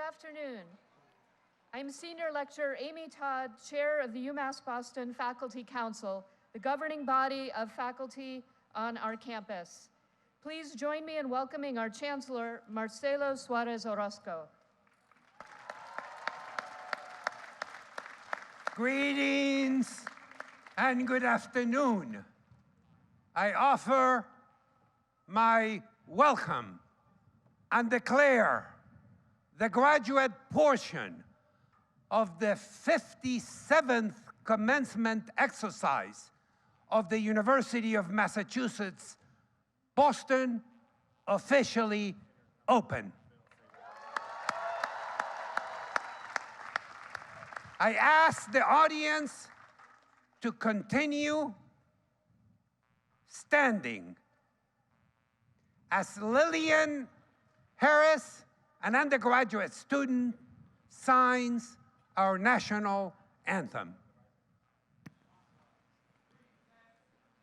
afternoon. I'm Senior Lecturer Amy Todd, Chair of the UMass Boston Faculty Council, the governing body of faculty on our campus. Please join me in welcoming our Chancellor, Marcelo Suarez Orozco. Greetings and good afternoon. I offer my welcome and declare the graduate portion of the 57th commencement exercise of the University of Massachusetts, Boston, officially open. I ask the audience to continue standing as Lillian Harris, an undergraduate student, signs our national anthem.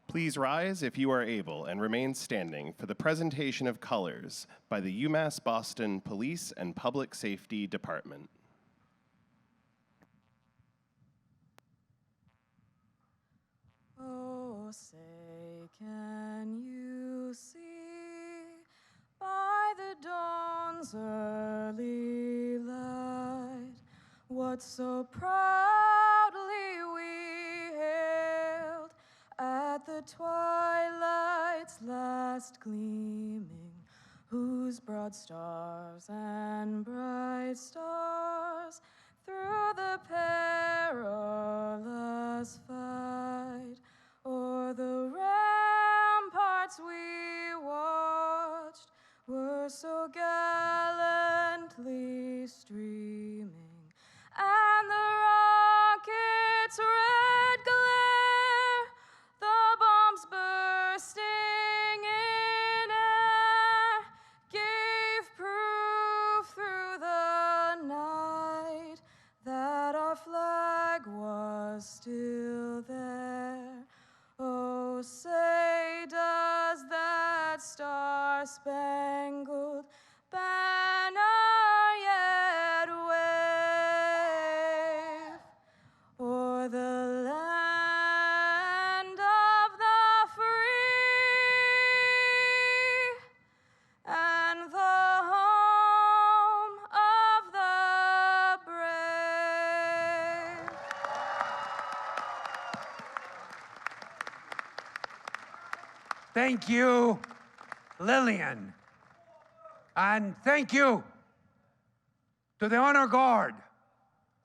Please rise if you are able and remain standing for the presentation of colors by the UMass Boston Police and Public Safety Department. Oh, say, can you see by the dawn's early light what so proudly we hailed at the twilight's last gleaming, whose broad stars and bright stars through the perilous fight o'er the ramparts we watched were so gallantly streaming, and the rocket's red glare, the bombs bursting in air, gave proof through the night that our flag was still there. Oh, say, does that star-spangled banner yet wave o'er the land of the free and the home of the brave? Thank you, Lillian. And thank you to the Honor Guard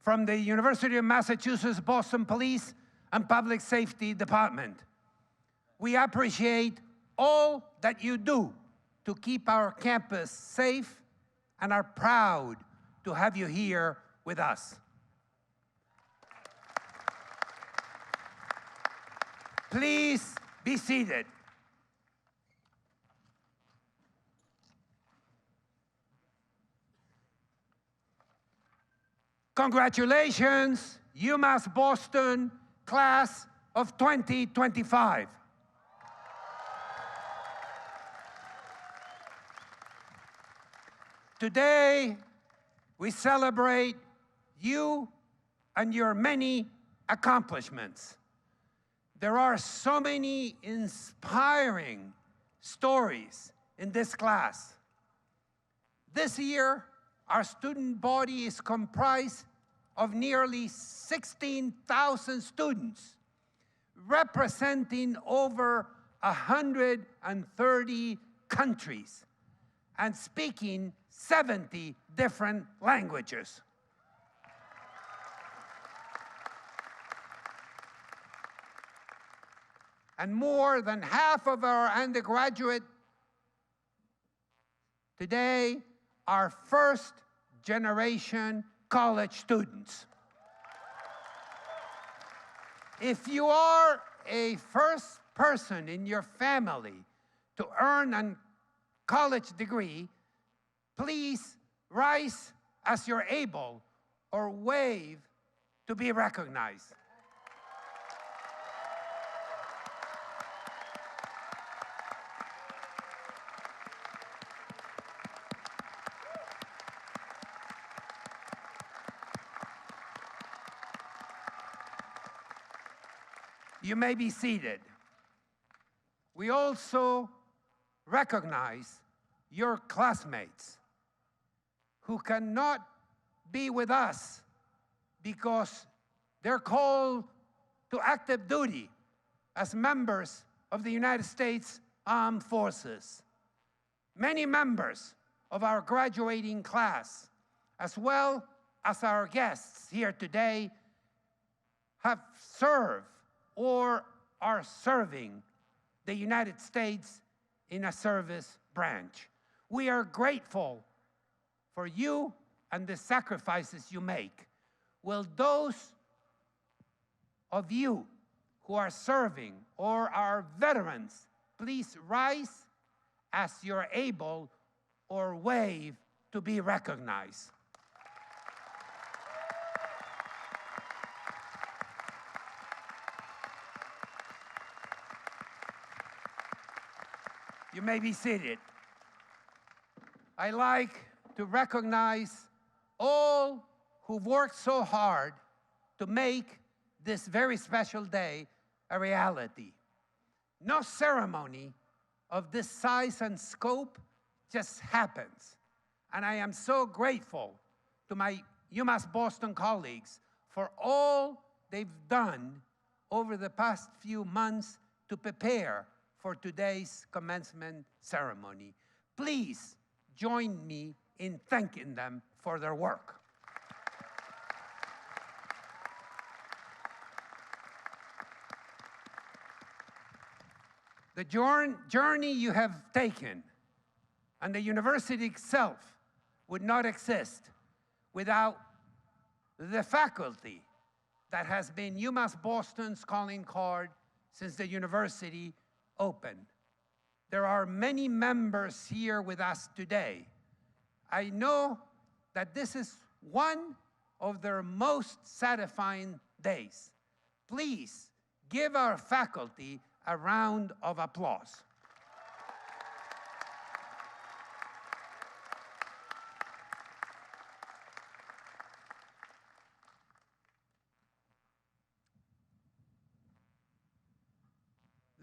from the University of Massachusetts Boston Police and Public Safety Department. We appreciate all that you do to keep our campus safe and are proud to have you here with us. Please be seated. Congratulations, UMass Boston class of 2025. Today, we celebrate you and your many accomplishments. There are so many inspiring stories in this class. This year, our student body is comprised of nearly 16,000 students, representing over 130 countries and speaking 70 different languages. And more than half of our undergraduate today are first-generation college students. If you are a first person in your family to earn a college degree, please rise as you're able or wave to be recognized. You may be seated. We also recognize your classmates who cannot be with us because they're called to active duty as members of the United States Armed Forces. Many members of our graduating class, as well as our guests here today, have served or are serving the United States in a service branch. We are grateful for you and the sacrifices you make. Will those of you who are serving or are veterans please rise as you're able or wave to be recognized? You may be seated. I like to recognize all who've worked so hard to make this very special day a reality. No ceremony of this size and scope just happens. And I am so grateful to my UMass Boston colleagues for all they've done over the past few months to prepare for today's commencement ceremony. Please join me in thanking them for their work. The journey you have taken and the university itself would not exist without the faculty that has been UMass Boston's calling card since the university opened. There are many members here with us today. I know that this is one of their most satisfying days. Please give our faculty a round of applause.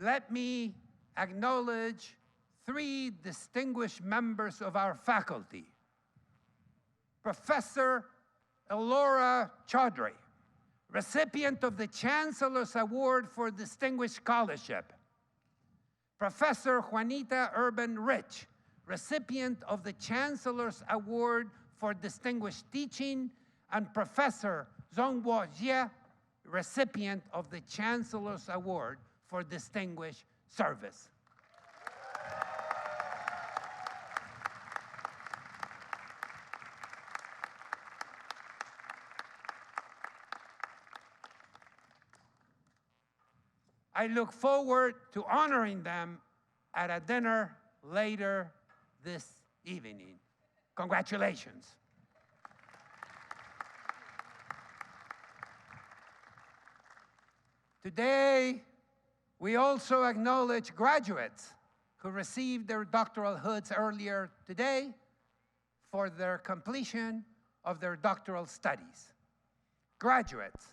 Let me acknowledge three distinguished members of our faculty. Professor Elora Chaudhry, recipient of the Chancellor's Award for Distinguished Scholarship. Professor Juanita Urban Rich, recipient of the Chancellor's Award for Distinguished Teaching, and Professor Zhongguo Jie, recipient of the Chancellor's Award for Distinguished Service. I look forward to honoring them at a dinner later this evening. Congratulations. Today, we also acknowledge graduates who received their doctoral hoods earlier today for their completion of their doctoral studies. Graduates,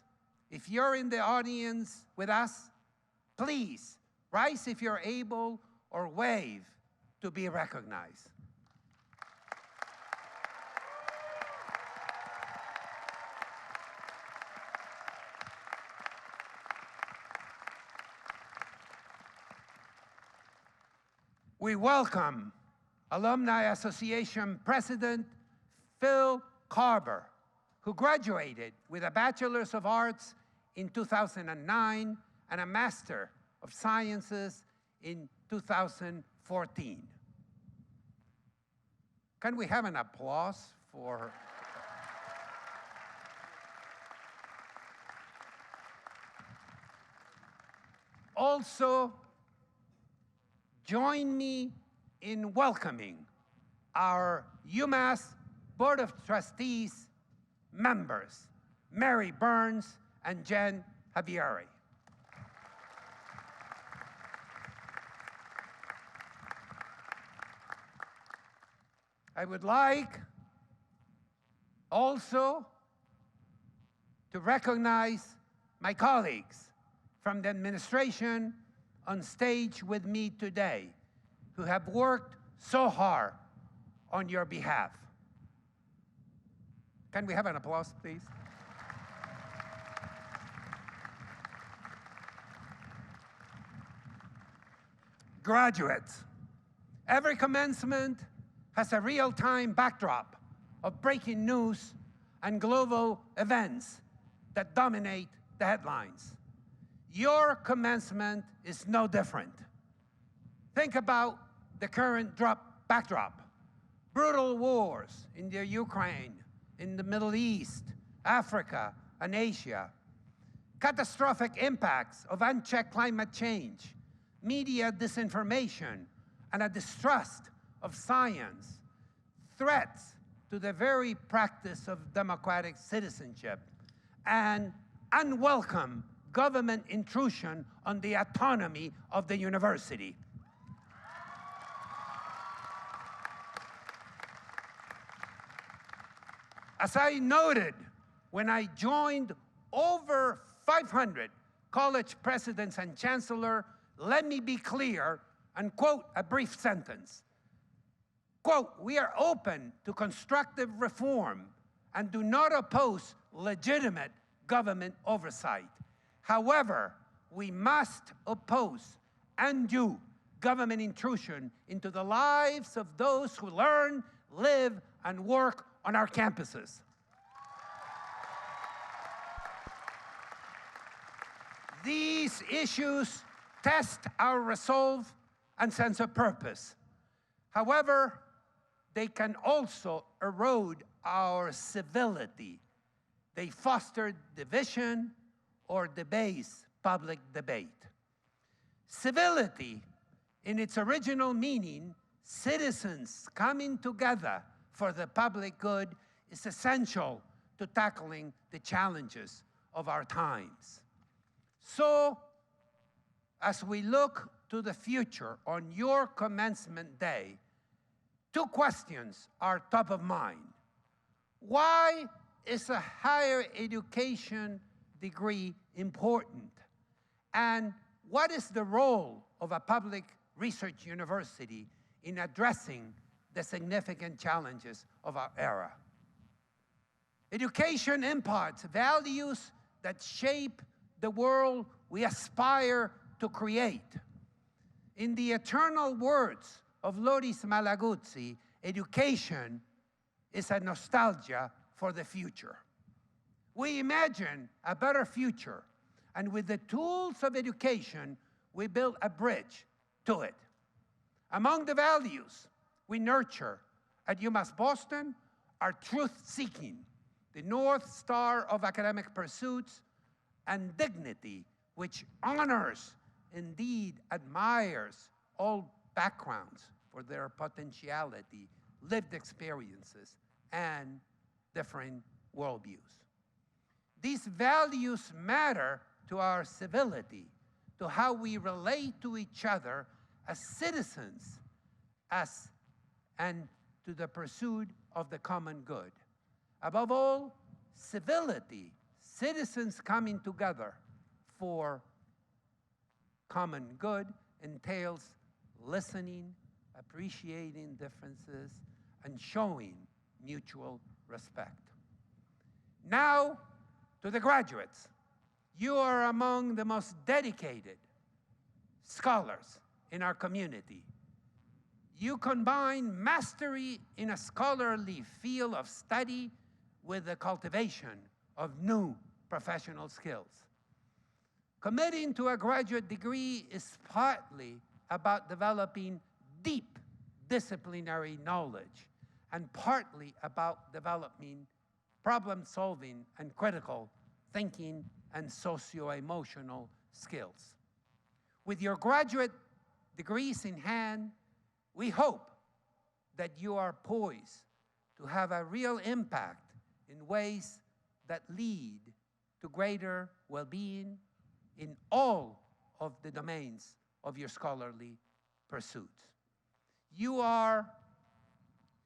if you're in the audience with us, please rise if you're able or wave to be recognized. We welcome Alumni Association President Phil Carver, who graduated with a Bachelor's of Arts in 2009 and a Master of Sciences in 2014. Can we have an applause for... Also, join me in welcoming our UMass Board of Trustees members, Mary Burns and Jen Javieri. I would like also to recognize my colleagues from the administration on stage with me today who have worked so hard on your behalf. Can we have an applause, please? Graduates, every commencement has a real-time backdrop of breaking news and global events that dominate the headlines. Your commencement is no different. Think about the current backdrop. Brutal wars in the Ukraine, in the Middle East, Africa, and Asia. Catastrophic impacts of unchecked climate change, media disinformation, and a distrust of science. Threats to the very practice of democratic citizenship, and unwelcome government intrusion on the autonomy of the university. As I noted when I joined over 500 college presidents and chancellors, let me be clear and quote a brief sentence. Quote, "We are open to constructive reform and do not oppose legitimate government oversight. However, we must oppose undue government intrusion into the lives of those who learn, live, and work on our campuses." These issues test our resolve and sense of purpose. However, they can also erode our civility. They foster division or debase public debate. Civility, in its original meaning, citizens coming together for the public good, is essential to tackling the challenges of our times. So, as we look to the future on your commencement day, two questions are top of mind. Why is a higher education degree important? And what is the role of a public research university in addressing the significant challenges of our era? Education imparts values that shape the world we aspire to create. In the eternal words of Loris Malaguzzi, education is a nostalgia for the future. We imagine a better future, and with the tools of education, we build a bridge to it. Among the values we nurture at UMass Boston are truth-seeking, the North Star of academic pursuits, and dignity, which honors, indeed admires all backgrounds for their potentiality, lived experiences, and different worldviews. These values matter to our civility, to how we relate to each other as citizens, and to the pursuit of the common good. Above all, civility, citizens coming together for common good, entails listening, appreciating differences, and showing mutual respect. Now, to the graduates. You are among the most dedicated scholars in our community. You combine mastery in a scholarly field of study with the cultivation of new professional skills. Committing to a graduate degree is partly about developing deep disciplinary knowledge and partly about developing problem-solving and critical thinking and socio-emotional skills. With your graduate degrees in hand, we hope that you are poised to have a real impact in ways that lead to greater well-being in all of the domains of your scholarly pursuits. You are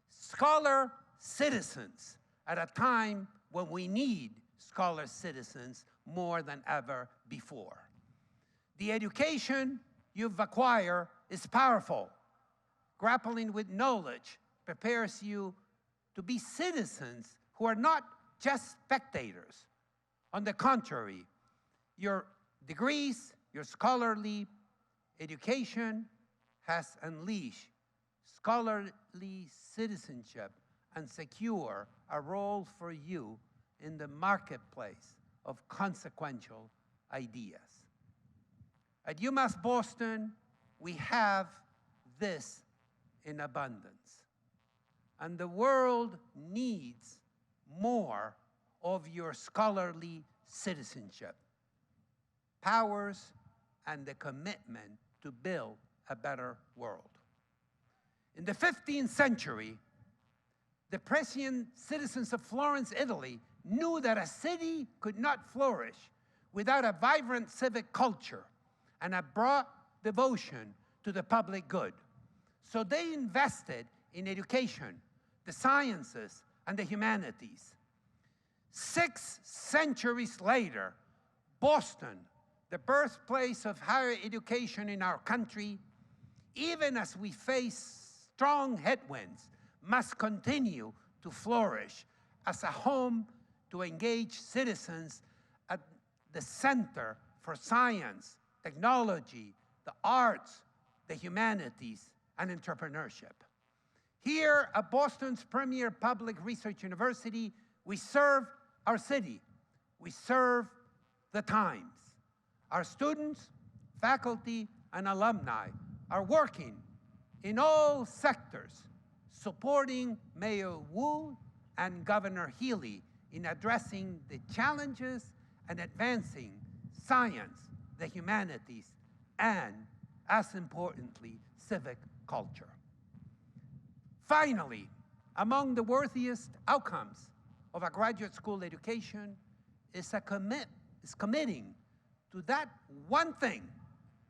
scholar citizens at a time when we need scholar citizens more than ever before. The education you've acquired is powerful. Grappling with knowledge prepares you to be citizens who are not just spectators. On the contrary, your degrees, your scholarly education has unleashed scholarly citizenship and secure a role for you in the marketplace of consequential ideas. At UMass Boston, we have this in abundance. And the world needs more of your scholarly citizenship, powers, and the commitment to build a better world. In the 15th century, the prescient citizens of Florence, Italy, knew that a city could not flourish without a vibrant civic culture and a broad devotion to the public good. So they invested in education, the sciences, and the humanities. 6 centuries later, Boston, the birthplace of higher education in our country, even as we face strong headwinds, must continue to flourish as a home to engage citizens at the center for science, technology, the arts, the humanities, and entrepreneurship. Here at Boston's premier public research university, we serve our city. We serve the times. Our students, faculty, and alumni are working in all sectors, supporting Mayor Wu and Governor Healy in addressing the challenges and advancing science, the humanities, and, as importantly, civic culture. Finally, among the worthiest outcomes of a graduate school education is committing to that one thing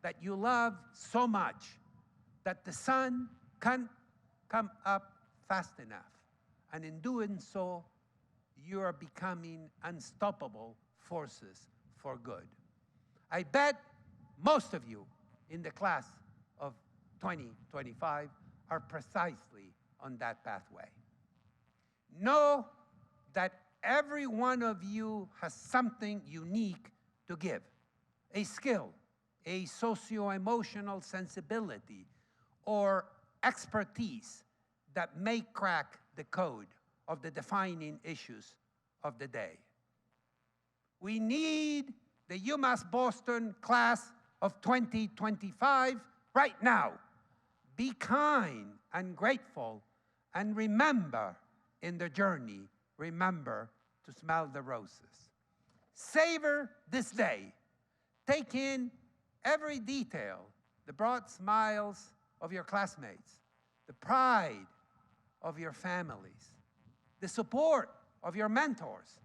that you love so much that the sun can't come up fast enough. And in doing so, you are becoming unstoppable forces for good. I bet most of you in the class of 2025 are precisely on that pathway. Know that every one of you has something unique to give, a skill, a socio-emotional sensibility, or expertise that may crack the code of the defining issues of the day. We need the UMass Boston class of 2025 right now. Be kind and grateful, and remember in the journey, remember to smell the roses. Savor this day. Take in every detail, the broad smiles of your classmates, the pride of your families, the support of your mentors,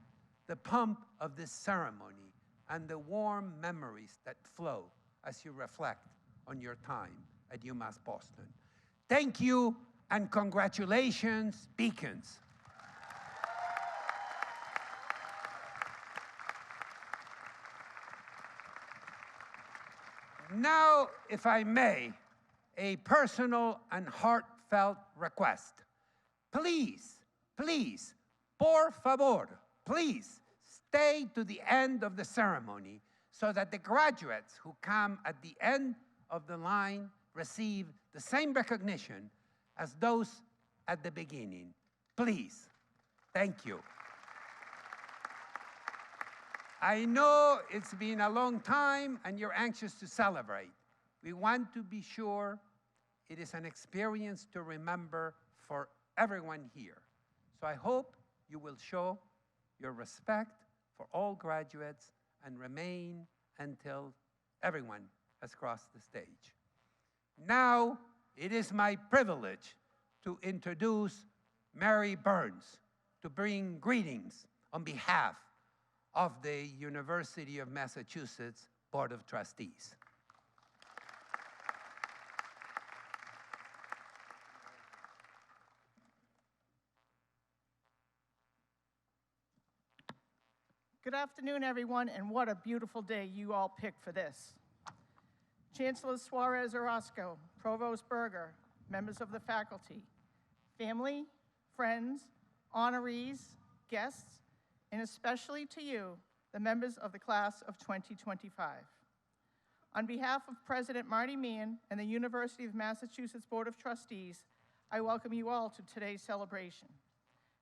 the pomp of this ceremony, and the warm memories that flow as you reflect on your time at UMass Boston. Thank you and congratulations, Beacons. Now, if I may, a personal and heartfelt request. Please, please, por favor, please stay to the end of the ceremony so that the graduates who come at the end of the line receive the same recognition as those at the beginning. Please. Thank you. I know it's been a long time and you're anxious to celebrate. We want to be sure it is an experience to remember for everyone here. So I hope you will show your respect for all graduates and remain until everyone has crossed the stage. Now, it is my privilege to introduce Mary Burns to bring greetings on behalf of the University of Massachusetts Board of Trustees. Good afternoon, everyone, and what a beautiful day you all picked for this. Chancellor Suarez Orozco, Provost Berger, members of the faculty, family, friends, honorees, guests, and especially to you, the members of the class of 2025. On behalf of President Marty Meehan and the University of Massachusetts Board of Trustees, I welcome you all to today's celebration.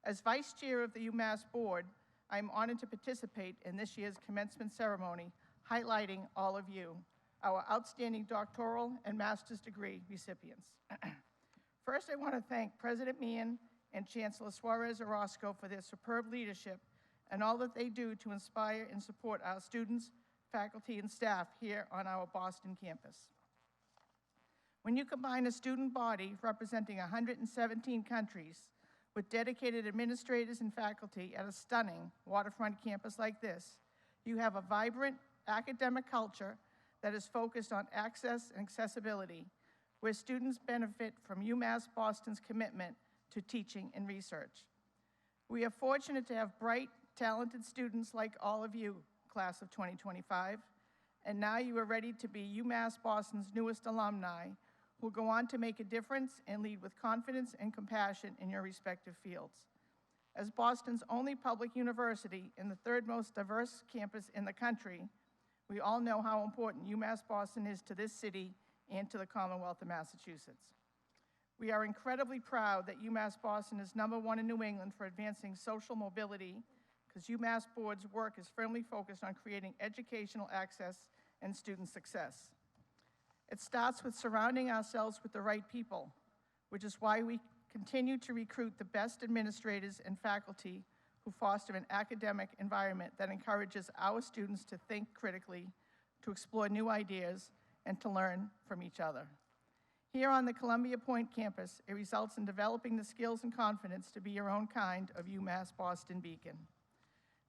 As Vice Chair of the UMass Board, I am honored to participate in this year's commencement ceremony, highlighting all of you, our outstanding doctoral and master's degree recipients. First, I want to thank President Meehan and Chancellor Suarez Orozco for their superb leadership and all that they do to inspire and support our students, faculty, and staff here on our Boston campus. When you combine a student body representing 117 countries with dedicated administrators and faculty at a stunning waterfront campus like this, you have a vibrant academic culture that is focused on access and accessibility, where students benefit from UMass Boston's commitment to teaching and research. We are fortunate to have bright, talented students like all of you, class of 2025, and now you are ready to be UMass Boston's newest alumni, who will go on to make a difference and lead with confidence and compassion in your respective fields. As Boston's only public university and the third most diverse campus in the country, we all know how important UMass Boston is to this city and to the Commonwealth of Massachusetts. We are incredibly proud that UMass Boston is #1 in New England for advancing social mobility, because UMass Board's work is firmly focused on creating educational access and student success. It starts with surrounding ourselves with the right people, which is why we continue to recruit the best administrators and faculty who foster an academic environment that encourages our students to think critically, to explore new ideas, and to learn from each other. Here on the Columbia Point campus, it results in developing the skills and confidence to be your own kind of UMass Boston beacon.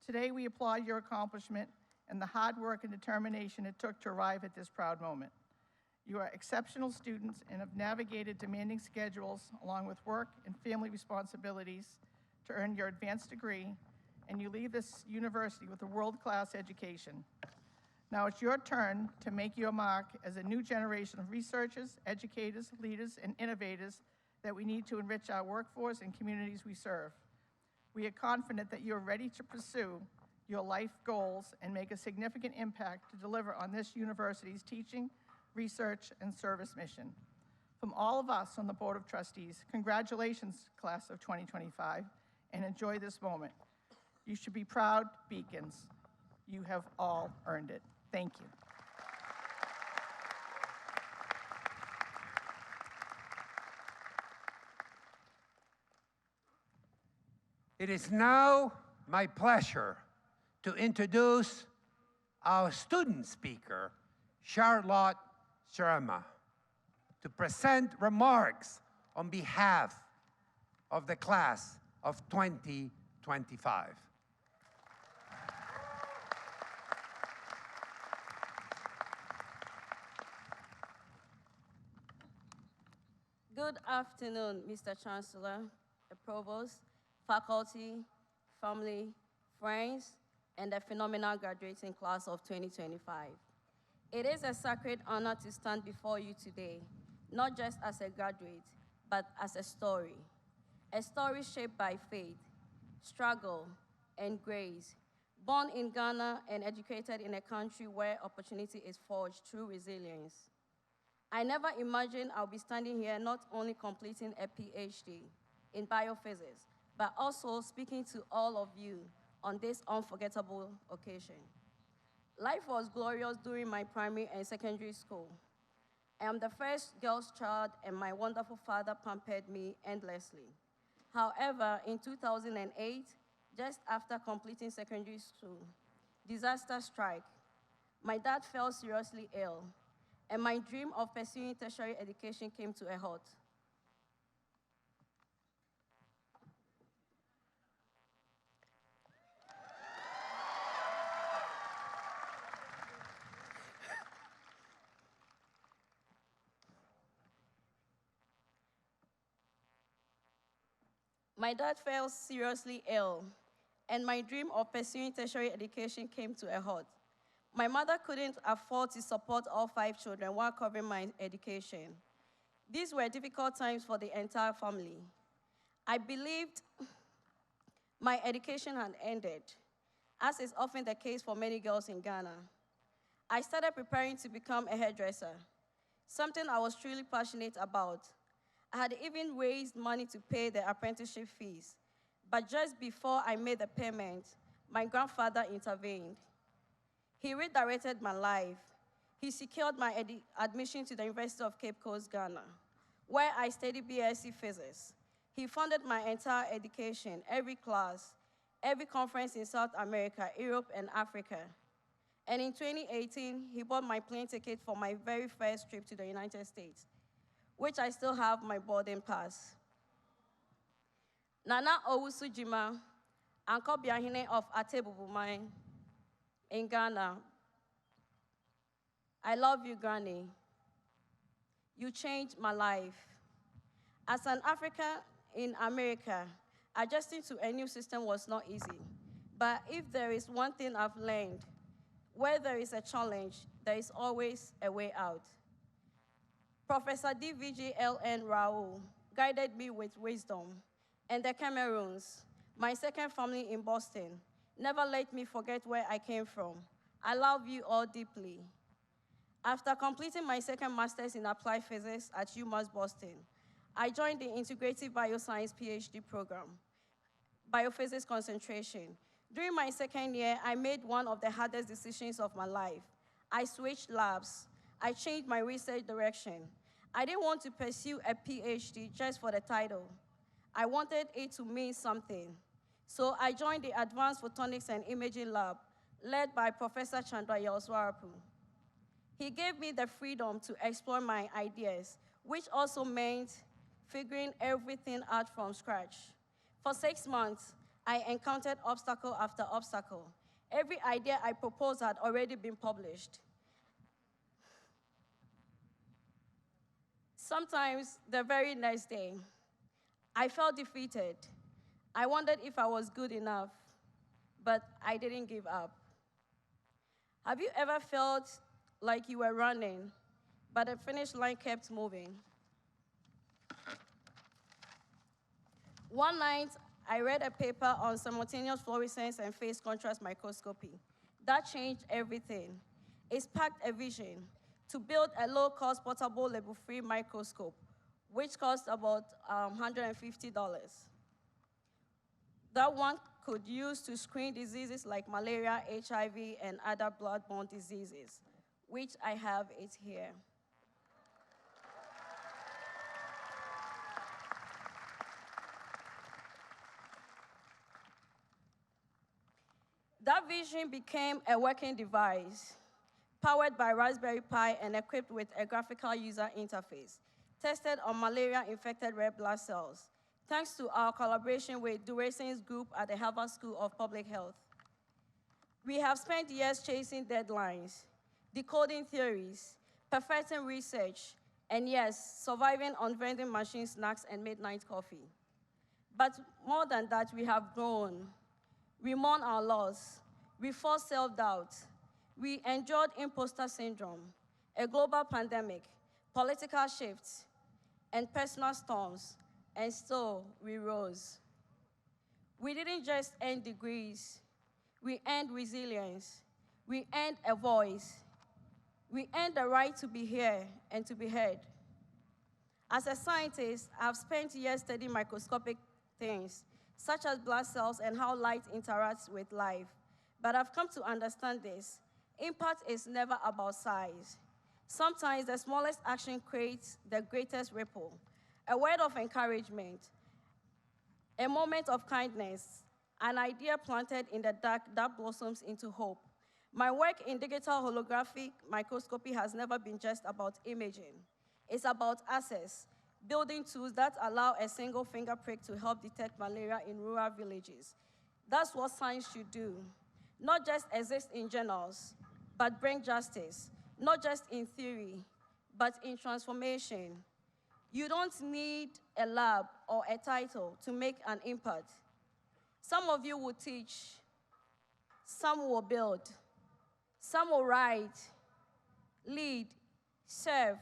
Today, we applaud your accomplishment and the hard work and determination it took to arrive at this proud moment. You are exceptional students and have navigated demanding schedules along with work and family responsibilities to earn your advanced degree, and you leave this university with a world-class education. Now it's your turn to make your mark as a new generation of researchers, educators, leaders, and innovators that we need to enrich our workforce and communities we serve. We are confident that you are ready to pursue your life goals and make a significant impact to deliver on this university's teaching, research, and service mission. From all of us on the Board of Trustees, congratulations, class of 2025, and enjoy this moment. You should be proud beacons. You have all earned it. Thank you. It is now my pleasure to introduce our student speaker, Charlotte Sharma, to present remarks on behalf of the class of 2025. Good afternoon, Mr. Chancellor, the Provost, faculty, family, friends, and the phenomenal graduating class of 2025. It is a sacred honor to stand before you today, not just as a graduate, but as a story shaped by faith, struggle, and grace, born in Ghana and educated in a country where opportunity is forged through resilience. I never imagined I'll be standing here not only completing a PhD in biophysics, but also speaking to all of you on this unforgettable occasion. Life was glorious during my primary and secondary school. I am the first girl's child, and my wonderful father pampered me endlessly. However, in 2008, just after completing secondary school, disaster struck. My dad fell seriously ill, and my dream of pursuing tertiary education came to a halt. My dad fell seriously ill, and my dream of pursuing tertiary education came to a halt. My mother couldn't afford to support all 5 children while covering my education. These were difficult times for the entire family. I believed my education had ended, as is often the case for many girls in Ghana. I started preparing to become a hairdresser, something I was truly passionate about. I had even raised money to pay the apprenticeship fees, but just before I made the payment, my grandfather intervened. He redirected my life. He secured my admission to the University of Cape Coast, Ghana, where I studied BSc Physics. He funded my entire education, every class, every conference in South America, Europe, and Africa. And in 2018, he bought my plane ticket for my very first trip to the United States, which I still have my boarding pass. Nana Owusu Jima, Uncle Biahine of Atebubumai in Ghana. I love you, Granny. You changed my life. As an African in America, adjusting to a new system was not easy. But if there is one thing I've learned, where there is a challenge, there is always a way out. Professor D.V.J.L.N. Rao guided me with wisdom, and the Cameroons, my second family in Boston, never let me forget where I came from. I love you all deeply. After completing my second master's in applied physics at UMass Boston, I joined the Integrative Bioscience PhD program, Biophysics concentration. During my second year, I made one of the hardest decisions of my life. I switched labs. I changed my research direction. I didn't want to pursue a PhD just for the title. I wanted it to mean something. So I joined the Advanced Photonics and Imaging Lab, led by Professor Chandra Yoswarapu. He gave me the freedom to explore my ideas, which also meant figuring everything out from scratch. For 6 months, I encountered obstacle after obstacle. Every idea I proposed had already been published. Sometimes, the very next day, I felt defeated. I wondered if I was good enough, but I didn't give up. Have you ever felt like you were running, but the finish line kept moving? One night, I read a paper on simultaneous fluorescence and phase contrast microscopy. That changed everything. It sparked a vision to build a low-cost portable label-free microscope, which cost about $150. That one could use to screen diseases like malaria, HIV, and other blood-borne diseases, which I have it here. That vision became a working device, powered by Raspberry Pi and equipped with a graphical user interface, tested on malaria-infected red blood cells, thanks to our collaboration with Duracen's group at the Harvard School of Public Health. We have spent years chasing deadlines, decoding theories, perfecting research, and yes, surviving on vending machine snacks and midnight coffee. But more than that, we have grown. We mourn our loss. We fought self-doubt. We endured imposter syndrome, a global pandemic, political shifts, and personal storms, and still we rose. We didn't just earn degrees. We earned resilience. We earned a voice. We earned the right to be here and to be heard. As a scientist, I've spent years studying microscopic things, such as blood cells and how light interacts with life. But I've come to understand this. Impact is never about size. Sometimes the smallest action creates the greatest ripple. A word of encouragement, a moment of kindness, an idea planted in the dark that blossoms into hope. My work in digital holographic microscopy has never been just about imaging. It's about access, building tools that allow a single finger prick to help detect malaria in rural villages. That's what science should do. Not just exist in journals, but bring justice. Not just in theory, but in transformation. You don't need a lab or a title to make an impact. Some of you will teach, some will build, Some will write, lead, serve,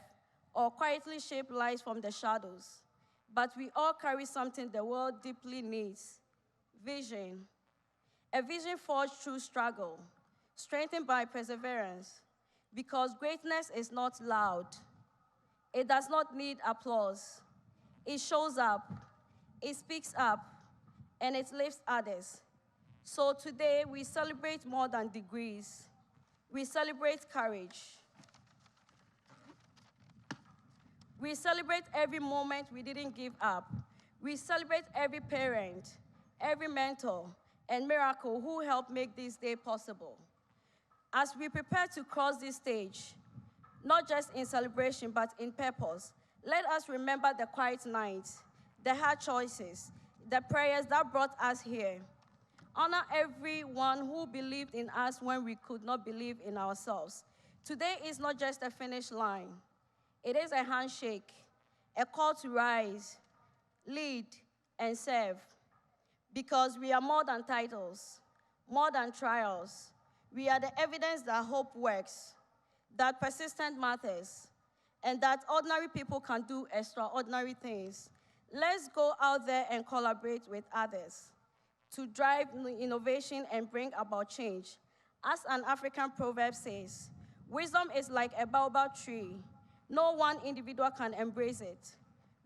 or quietly shape lives from the shadows. But we all carry something the world deeply needs, vision. A vision forged through struggle, strengthened by perseverance, because greatness is not loud. It does not need applause. It shows up, it speaks up, and it lifts others. So today, we celebrate more than degrees. We celebrate courage. We celebrate every moment we didn't give up. We celebrate every parent, every mentor, and miracle who helped make this day possible. As we prepare to cross this stage, not just in celebration, but in purpose, let us remember the quiet nights, the hard choices, the prayers that brought us here. Honor everyone who believed in us when we could not believe in ourselves. Today is not just a finish line. It is a handshake, a call to rise, lead, and serve. Because we are more than titles, more than trials. We are the evidence that hope works, that persistence matters, and that ordinary people can do extraordinary things. Let's go out there and collaborate with others to drive innovation and bring about change. As an African proverb says, wisdom is like a baobab tree. No one individual can embrace it.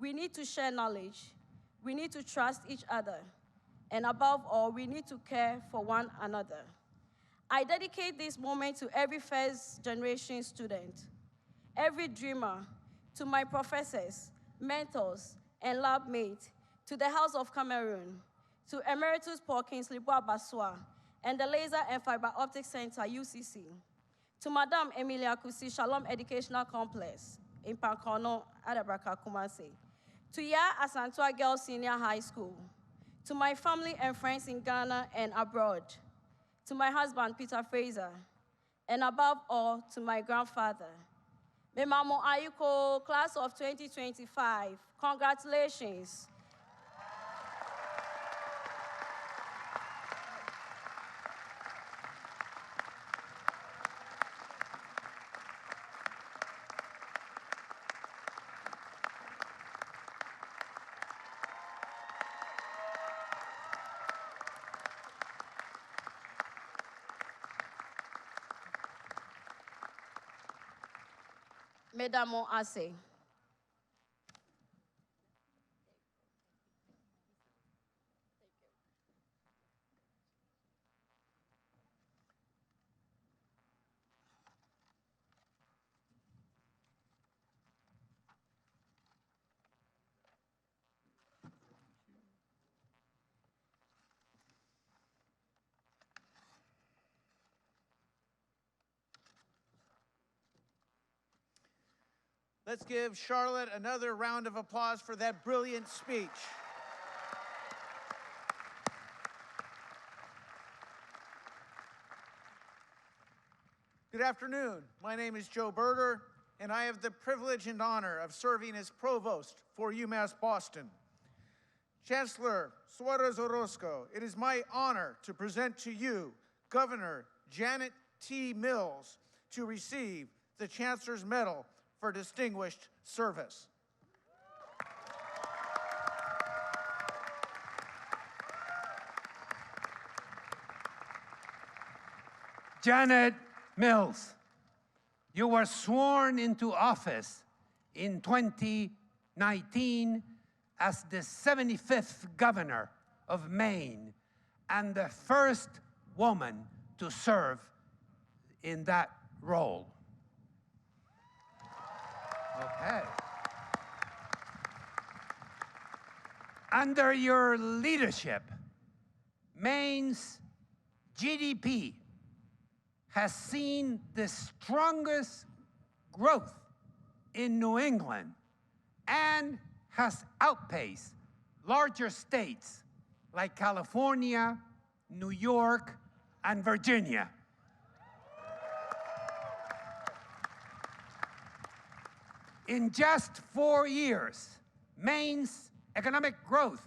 We need to share knowledge. We need to trust each other. And above all, we need to care for one another. I dedicate this moment to every first-generation student, every dreamer, to my professors, mentors, and lab mates, to the House of Cameroon, to Emeritus Paul Kingsley Boabaswa, and the Laser and Fiber Optic Center, UCC, to Madame Emilia Kusi Shalom Educational Complex in Pankono, Adabraka, Kumasi, to Ya Asantua Girls Senior High School, to my family and friends in Ghana and abroad, to my husband, Peter Fraser, and above all, to my grandfather. Memamo Ayuko, class of 2025, congratulations. Mesdames, assez. Let's give Charlotte another round of applause for that brilliant speech. Good afternoon. My name is Joe Berger, and I have the privilege and honor of serving as provost for UMass Boston. Chancellor Suarez Orozco, it is my honor to present to you Governor Janet T. Mills to receive the Chancellor's Medal for Distinguished Service. Janet Mills, you were sworn into office in 2019 as the 75th governor of Maine and the first woman to serve in that role. Okay. Under your leadership, Maine's GDP has seen the strongest growth in New England and has outpaced larger states like California, New York, and Virginia. In just 4 years, Maine's economic growth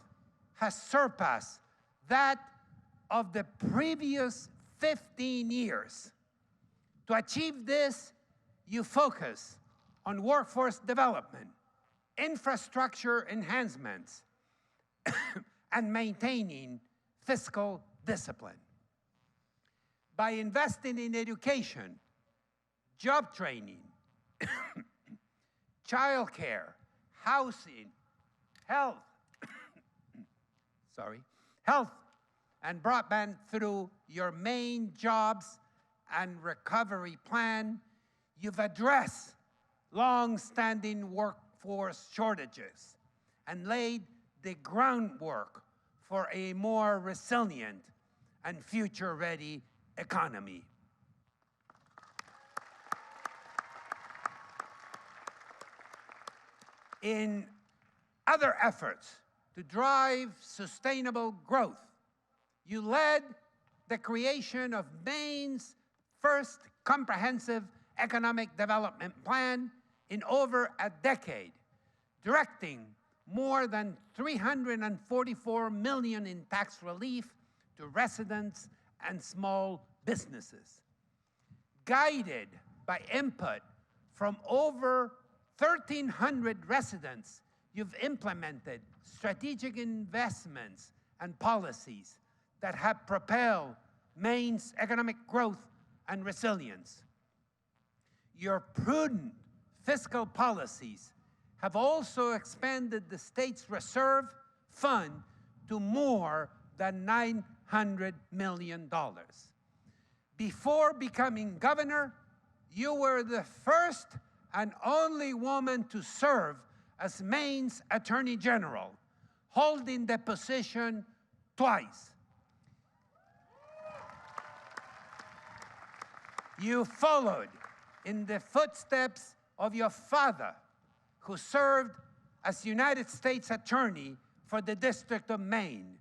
has surpassed that of the previous 15 years. To achieve this, you focus on workforce development, infrastructure enhancements, and maintaining fiscal discipline. By investing in education, job training, childcare, housing, health, health and broadband through your main jobs and recovery plan, you've addressed long-standing workforce shortages and laid the groundwork for a more resilient and future-ready economy. In other efforts to drive sustainable growth, you led the creation of Maine's first comprehensive economic development plan in over a decade, directing more than $344 million in tax relief to residents and small businesses. Guided by input from over 1,300 residents, you've implemented strategic investments and policies that have propelled Maine's economic growth and resilience. Your prudent fiscal policies have also expanded the state's reserve fund to more than $900 million. Before becoming governor, you were the first and only woman to serve as Maine's Attorney General, holding the position twice. You followed in the footsteps of your father, who served as United States Attorney for the District of Maine,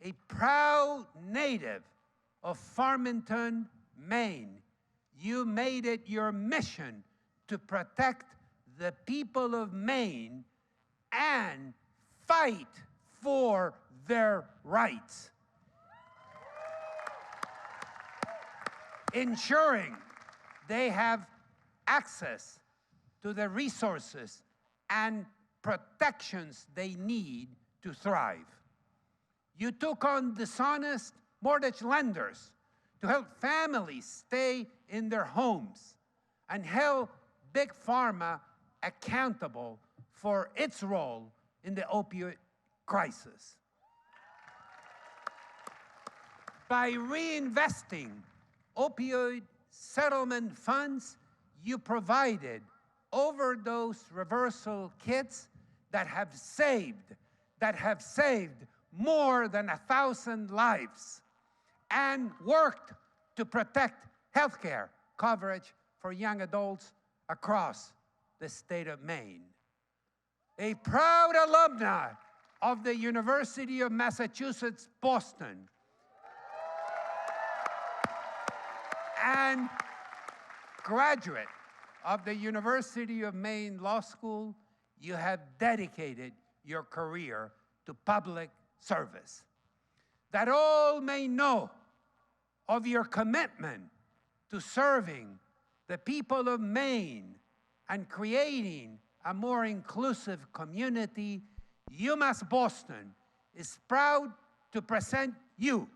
a proud native of Farmington, Maine. You made it your mission to protect the people of Maine and fight for their rights, ensuring they have access to the resources and protections they need to thrive. You took on dishonest mortgage lenders to help families stay in their homes and held Big Pharma accountable for its role in the opioid crisis. By reinvesting opioid settlement funds, you provided overdose reversal kits that have saved more than 1,000 lives and worked to protect health care coverage for young adults across the state of Maine. A proud alumni of the University of Massachusetts, Boston, and graduate of the University of Maine Law School, you have dedicated your career to public service. That all may know of your commitment to serving the people of Maine and creating a more inclusive community, UMass Boston is proud to present you,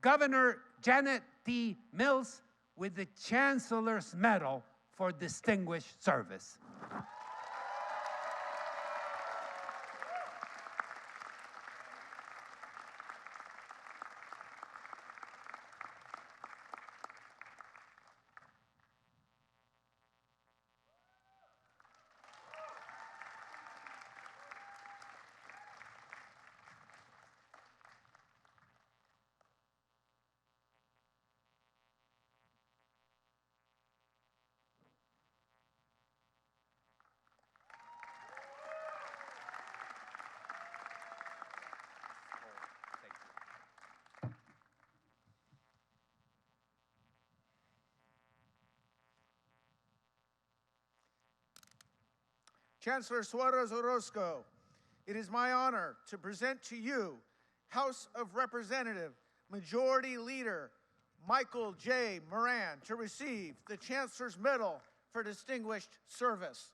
Governor Janet T. Mills, with the Chancellor's Medal for Distinguished Service. Chancellor Suarez Orozco, it is my honor to present to you House of Representative Majority Leader Michael J. Moran to receive the Chancellor's Medal for Distinguished Service.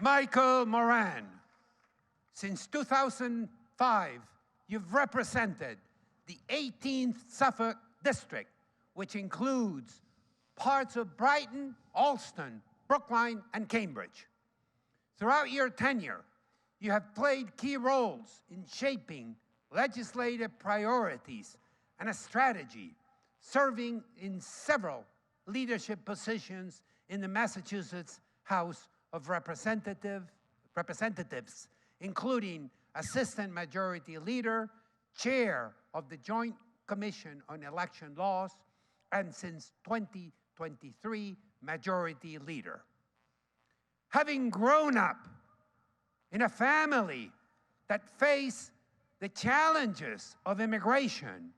Michael Moran, since 2005, you've represented the 18th Suffolk District, which includes parts of Brighton, Alston, Brookline, and Cambridge. Throughout your tenure, you have played key roles in shaping legislative priorities and a strategy, serving in several leadership positions in the Massachusetts House of Representatives, including Assistant Majority Leader, Chair of the Joint Commission on Election Laws, and since 2023, Majority Leader. Having grown up in a family that faced the challenges of immigration,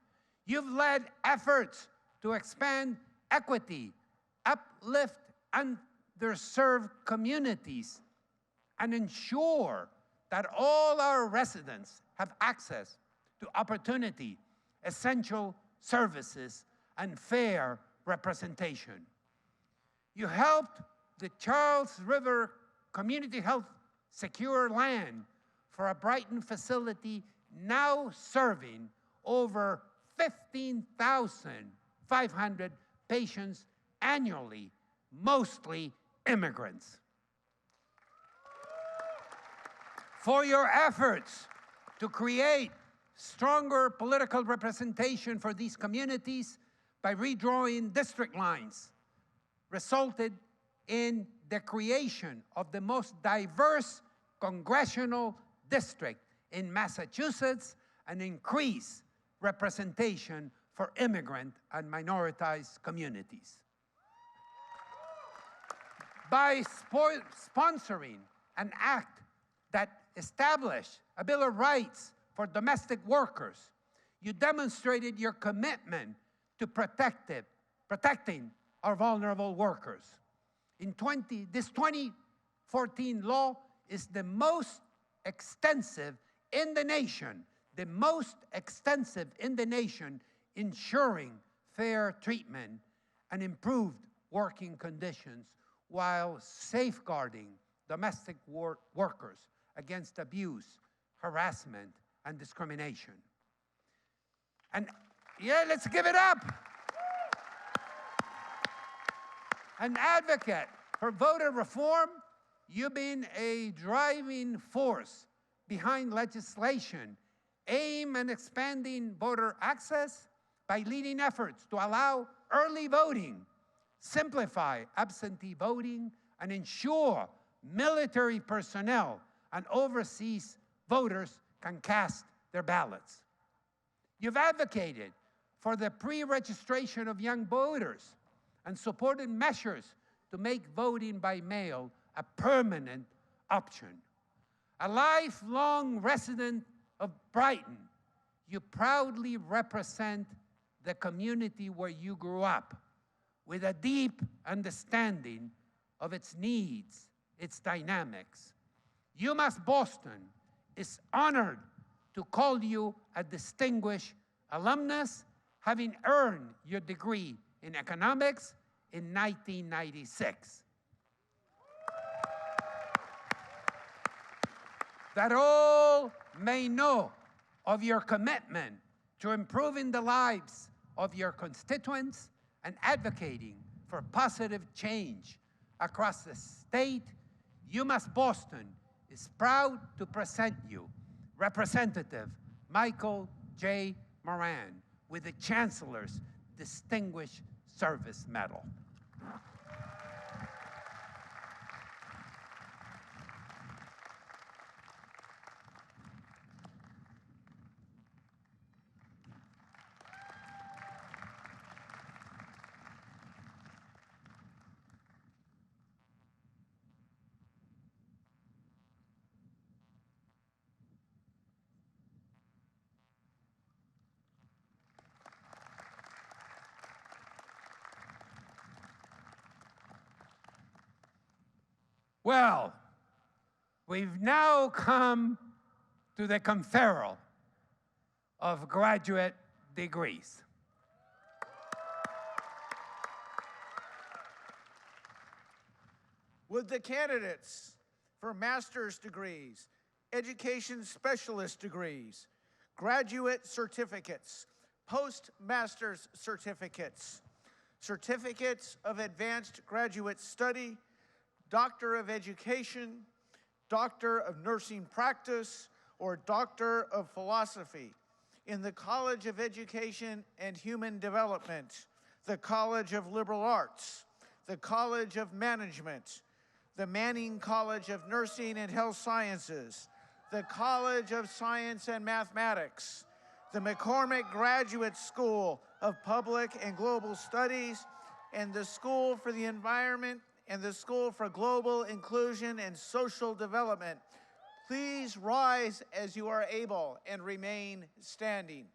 you've led efforts to expand equity, uplift underserved communities, and ensure that all our residents have access to opportunity, essential services, and fair representation. You helped the Charles River Community Health secure land for a Brighton facility now serving over 15,500 patients annually, mostly immigrants. For your efforts to create stronger political representation for these communities by redrawing district lines, resulted in the creation of the most diverse congressional district in Massachusetts and increased representation for immigrant and minoritized communities. By sponsoring an act that established a Bill of Rights for domestic workers, you demonstrated your commitment to protecting our vulnerable workers. This 2014 law is the most extensive in the nation, ensuring fair treatment and improved working conditions while safeguarding domestic workers against abuse, harassment, and discrimination. And yeah, let's give it up. An advocate for voter reform, you've been a driving force behind legislation aimed at expanding voter access by leading efforts to allow early voting, simplify absentee voting, and ensure military personnel and overseas voters can cast their ballots. You've advocated for the pre-registration of young voters and supported measures to make voting by mail a permanent option. A lifelong resident of Brighton, you proudly represent the community where you grew up with a deep understanding of its needs, its dynamics. UMass Boston is honored to call you a distinguished alumnus, having earned your degree in economics in 1996. That all may know of your commitment to improving the lives of your constituents and advocating for positive change across the state, UMass Boston is proud to present you Representative Michael J. Moran with the Chancellor's Distinguished Service Medal. Well, we've now come to the conferral of graduate degrees. Would the candidates for master's degrees, education specialist degrees, graduate certificates, postmaster's certificates, certificates of advanced graduate study, doctor of education, doctor of nursing practice, or doctor of philosophy in the College of Education and Human Development, the College of Liberal Arts, the College of Management, the Manning College of Nursing and Health Sciences, the College of Science and Mathematics, the McCormick Graduate School of Public and Global Studies, and the School for the Environment and the School for Global Inclusion and Social Development. Please rise as you are able and remain standing.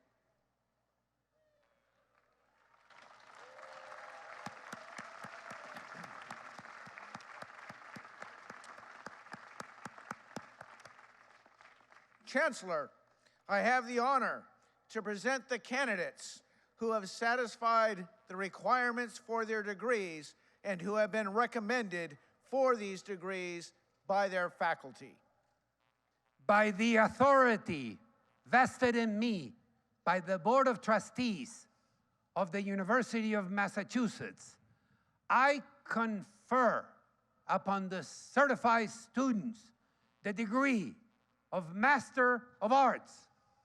Chancellor, I have the honor to present the candidates who have satisfied the requirements for their degrees and who have been recommended for these degrees by their faculty. By the authority vested in me by the Board of Trustees of the University of Massachusetts, I confer upon the certified students the degree of Master of Arts,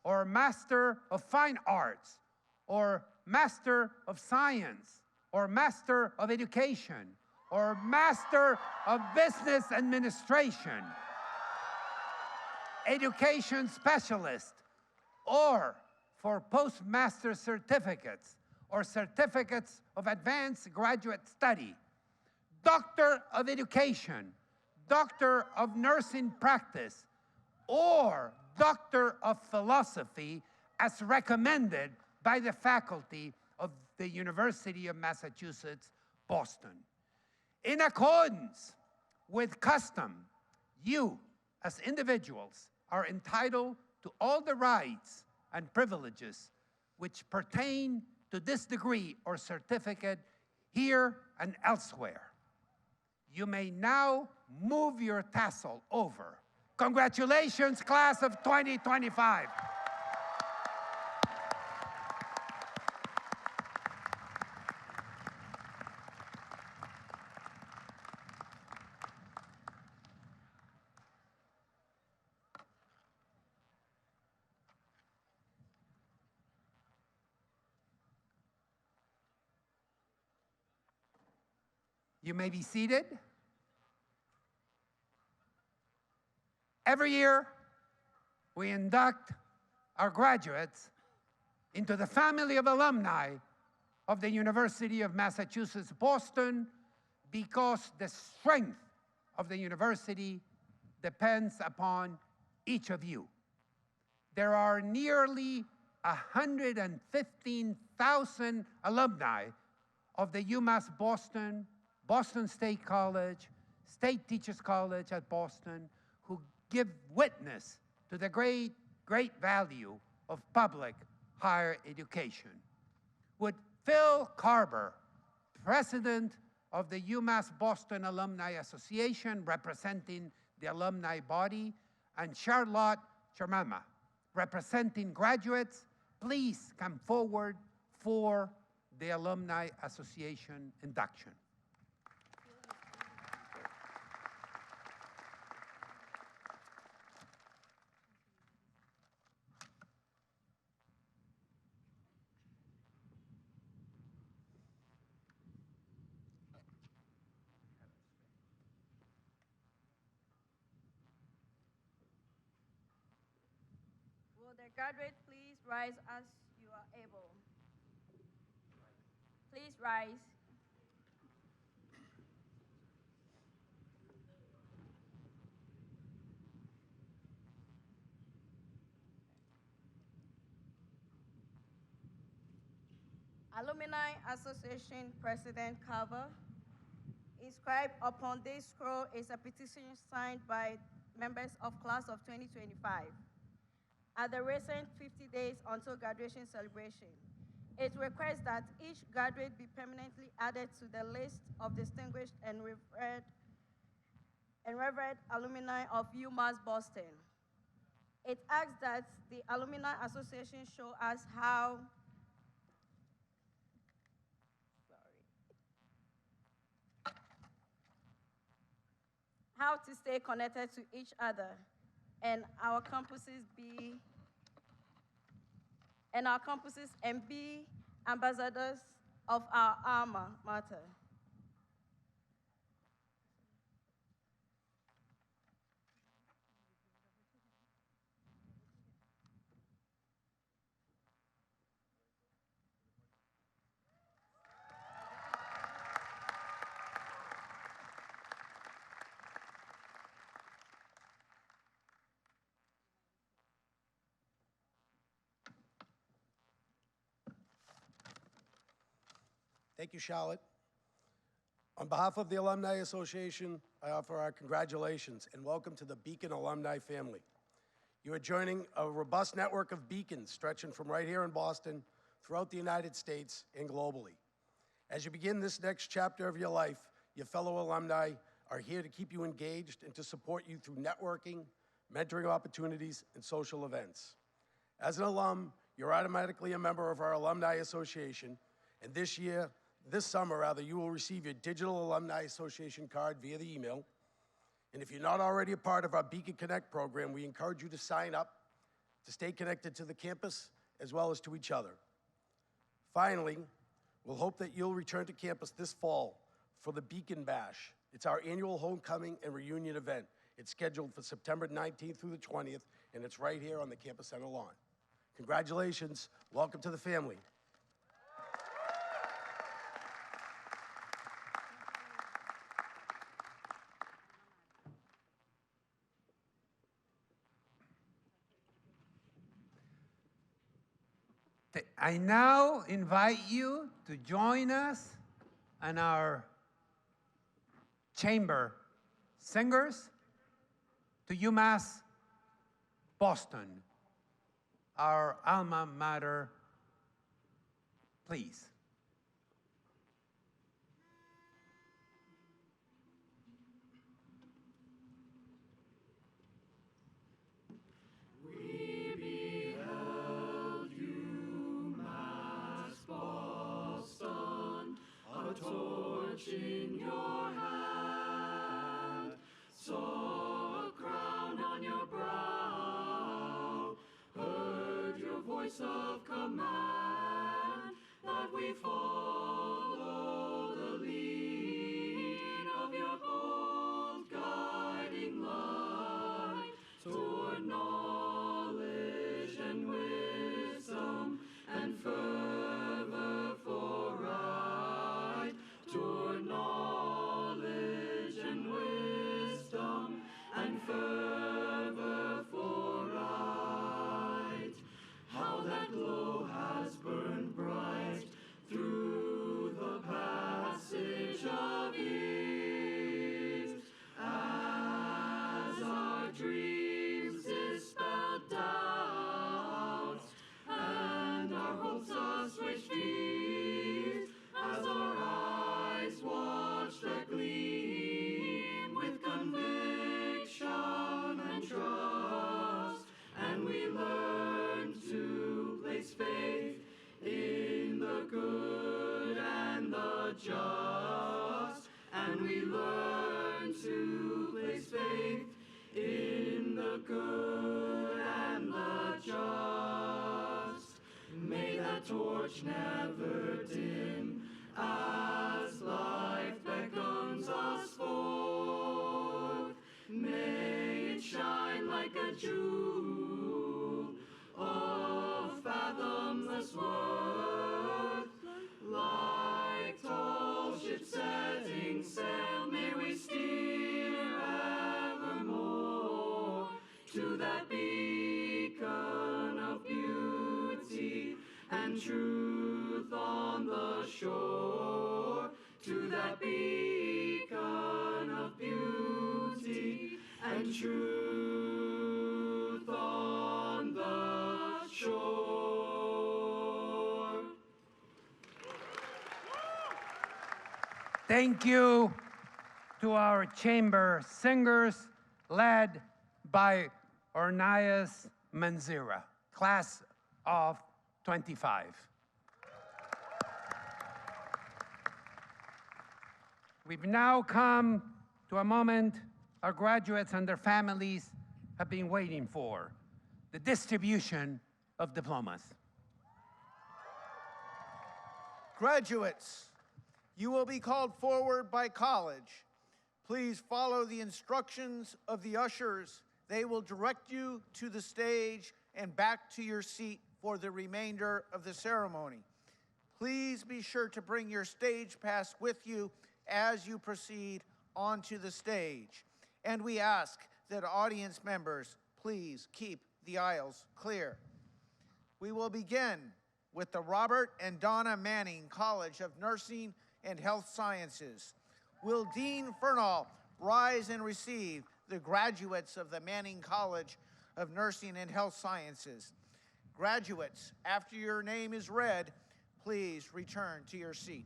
or Master of Fine Arts, or Master of Science, or Master of Education, or Master of Business Administration, Education Specialist, or for postmaster certificates or certificates of advanced graduate study, Doctor of Education, Doctor of Nursing Practice, or Doctor of Philosophy as recommended by the faculty of the University of Massachusetts, Boston. In accordance with custom, you as individuals are entitled to all the rights and privileges which pertain to this degree or certificate here and elsewhere. You may now move your tassel over. Congratulations, class of 2025. You may be seated. Every year, we induct our graduates into the family of alumni of the University of Massachusetts, Boston, because the strength of the university depends upon each of you. There are nearly 115,000 alumni of the UMass Boston, Boston State College, State Teachers College at Boston, who give witness to the great value of public higher education. Would Phil Carver, president of the UMass Boston Alumni Association, representing the alumni body, and Charlotte Chermama, representing graduates, please come forward for the Alumni Association induction. Will the graduate please rise as you are able? Please rise. Alumni Association President Carver, inscribed upon this scroll is a petition signed by members of class of 2025. at the recent 50 days until graduation celebration. It requests that each graduate be permanently added to the list of distinguished and revered alumni of UMass Boston. It asks that the Alumni Association show us how to stay connected to each other and our campuses and be ambassadors of our alma mater. Thank you, Charlotte. On behalf of the Alumni Association, I offer our congratulations and welcome to the Beacon alumni family. You are joining a robust network of beacons stretching from right here in Boston throughout the United States and globally. As you begin this next chapter of your life, your fellow alumni are here to keep you engaged and to support you through networking, mentoring opportunities, and social events. As an alum, you're automatically a member of our Alumni Association, and this summer, you will receive your digital Alumni Association card via the email. And if you're not already a part of our Beacon Connect program, we encourage you to sign up to stay connected to the campus as well as to each other. Finally, we'll hope that you'll return to campus this fall for the Beacon Bash. It's our annual homecoming and reunion event. It's scheduled for September 19th through the 20th, and it's right here on the Campus Center lawn. Congratulations. Welcome to the family. I now invite you to join us and our chamber singers to UMass Boston, our alma mater, please. Torch in your hand, saw a crown on your brow, heard your voice of command, that we follow the lead of your bold guiding light, toward knowledge and wisdom and fervor for right, toward knowledge and wisdom and fervor for right. How that glow has burned bright through the passage of years, as our dreams dispelled doubts and our hopes assuaged fears, as our eyes watch the gleam with conviction and trust, and we learn to place faith in the good and the just, and we learn to place faith in the good and the just. May that torch never dim as life beckons us forth. May it shine like a jewel of fathomless worth. Like tall ships setting sail, may we steer evermore to that beacon of beauty and truth on the shore, to that beacon of beauty and truth on the Thank you to our chamber singers, led by Ornias Manzira, class of 25. We've now come to a moment our graduates and their families have been waiting for, the distribution of diplomas. Graduates, you will be called forward by college. Please follow the instructions of the ushers. They will direct you to the stage and back to your seat for the remainder of the ceremony. Please be sure to bring your stage pass with you as you proceed onto the stage. And we ask that audience members please keep the aisles clear. We will begin with the Robert and Donna Manning College of Nursing and Health Sciences. Will Dean Fernall rise and receive the graduates of the Manning College of Nursing and Health Sciences? Graduates, after your name is read, please return to your seat.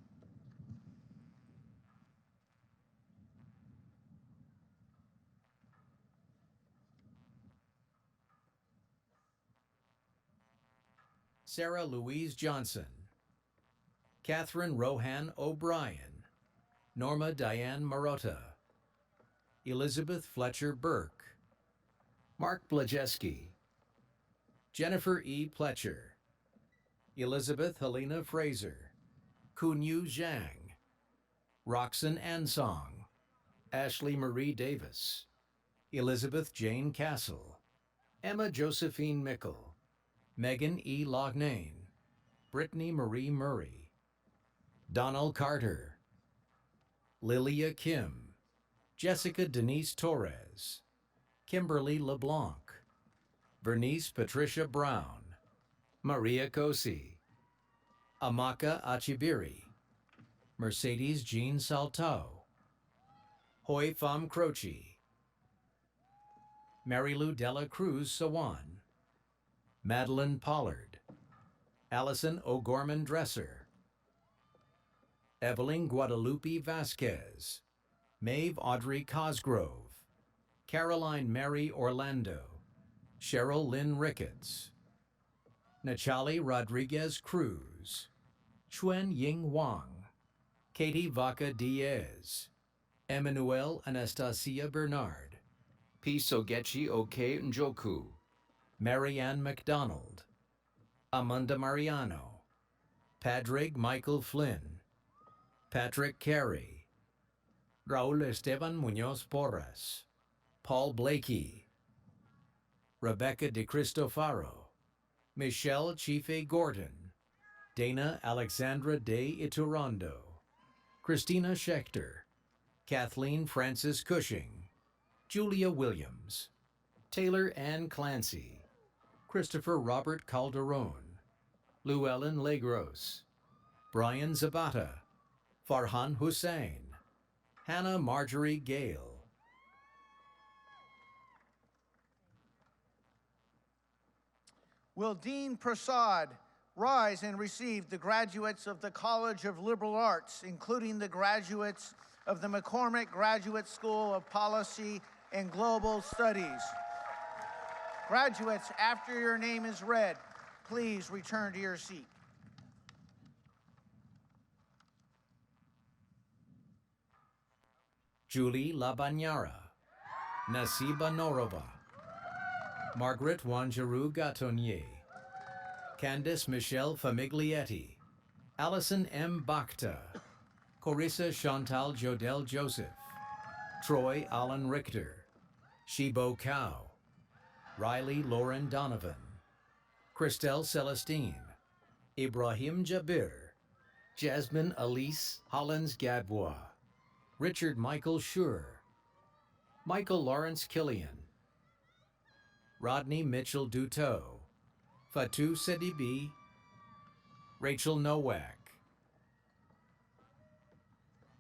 Sarah Louise Johnson, Catherine Rohan O'Brien, Norma Diane Marotta, Elizabeth Fletcher Burke, Mark Blajeski, Jennifer E. Pletcher, Elizabeth Helena Fraser, Kunyu Zhang, Roxanne Ansong, Ashley Marie Davis, Elizabeth Jane Castle, Emma Josephine Mickle, Megan E. Lognane, Brittany Marie Murray, Donald Carter, Lilia Kim, Jessica Denise Torres, Kimberly LeBlanc, Bernice Patricia Brown, Maria Cosi, Amaka Achibiri, Mercedes Jean Salto, Hoy Pham Croce, Marilu Dela Cruz Sawan, Madeline Pollard, Allison O'Gorman Dresser, Evelyn Guadalupe Vasquez, Maeve Audrey Cosgrove, Caroline Mary Orlando, Cheryl Lynn Ricketts, Nachali Rodriguez Cruz, Chuen Ying Wang, Katie Vaca Diaz, Emmanuel Anastasia Bernard, Pisogechi Oke Njoku, Marianne McDonald, Amanda Mariano, Padraig Michael Flynn, Patrick Carey, Raul Esteban Munoz Porras, Paul Blakey, Rebecca De Cristofaro, Michelle Chife Gordon, Dana Alexandra De Iturondo, Christina Schechter, Kathleen Francis Cushing, Julia Williams, Taylor Ann Clancy, Christopher Robert Calderon, Llewellyn Legros, Brian Zabata, Farhan Hussein, Hannah Marjorie Gale. Will Dean Prasad rise and receive the graduates of the College of Liberal Arts, including the graduates of the McCormick Graduate School of Policy and Global Studies? Graduates, after your name is read, please return to your seat. Julie Labagnara, Nasiba Norova, Margaret Wanjaru Gatonier, Candice Michelle Famiglietti, Allison M. Bakhta, Carissa Chantal Jodel Joseph, Troy Allen Richter, Shibo Cow, Riley Lauren Donovan, Christelle Celestine, Ibrahim Jabir, Jasmine Elise Hollins Gadbois, Richard Michael Schur, Michael Lawrence Killian, Rodney Mitchell Duteau, Fatou Sedibi, Rachel Nowak,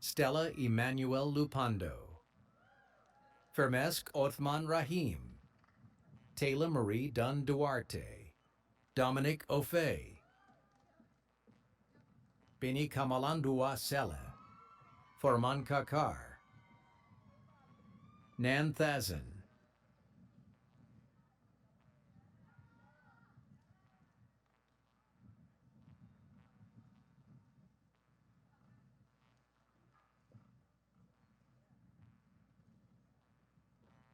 Stella Emmanuel Lupando, Fermesk Othman Rahim, Taylor Marie Dunn Duarte, Dominic Ofe, Bini Kamalandua Sela, Forman Kakar, Nan Thazin,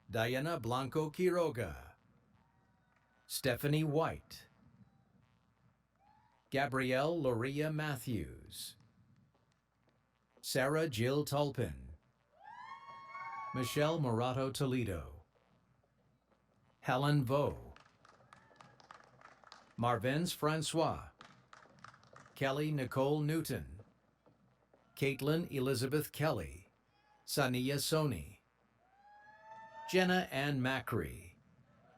Diana Blanco Quiroga, Stephanie White, Gabrielle Loria Matthews, Sarah Jill Tulpin, Michelle Morato Toledo, Helen Vo, Marvins Francois, Kelly Nicole Newton, Caitlin Elizabeth Kelly, Sania Soni, Jenna Ann Macri,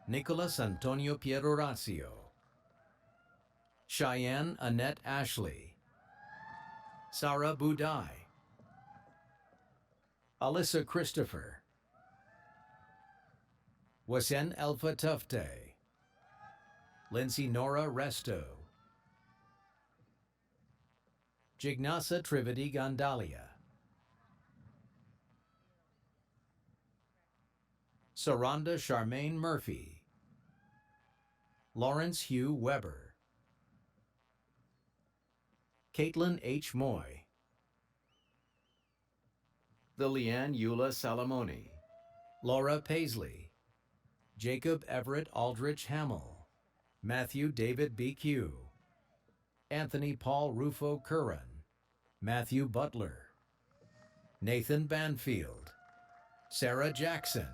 Nicholas Antonio Pierorazio, Cheyenne Annette Ashley, Sarah Budai, Alyssa Christopher, Wasen Alpha Tufte, Lindsay Nora Resto, Jignasa Trivedi Gandalia, Saranda Charmaine Murphy, Lawrence Hugh Weber, Caitlin H. Moy, Liliane Eula Salamoni, Laura Paisley, Jacob Everett Aldrich Hamill, Matthew David BQ, Anthony Paul Rufo Curran, Matthew Butler, Nathan Banfield, Sarah Jackson,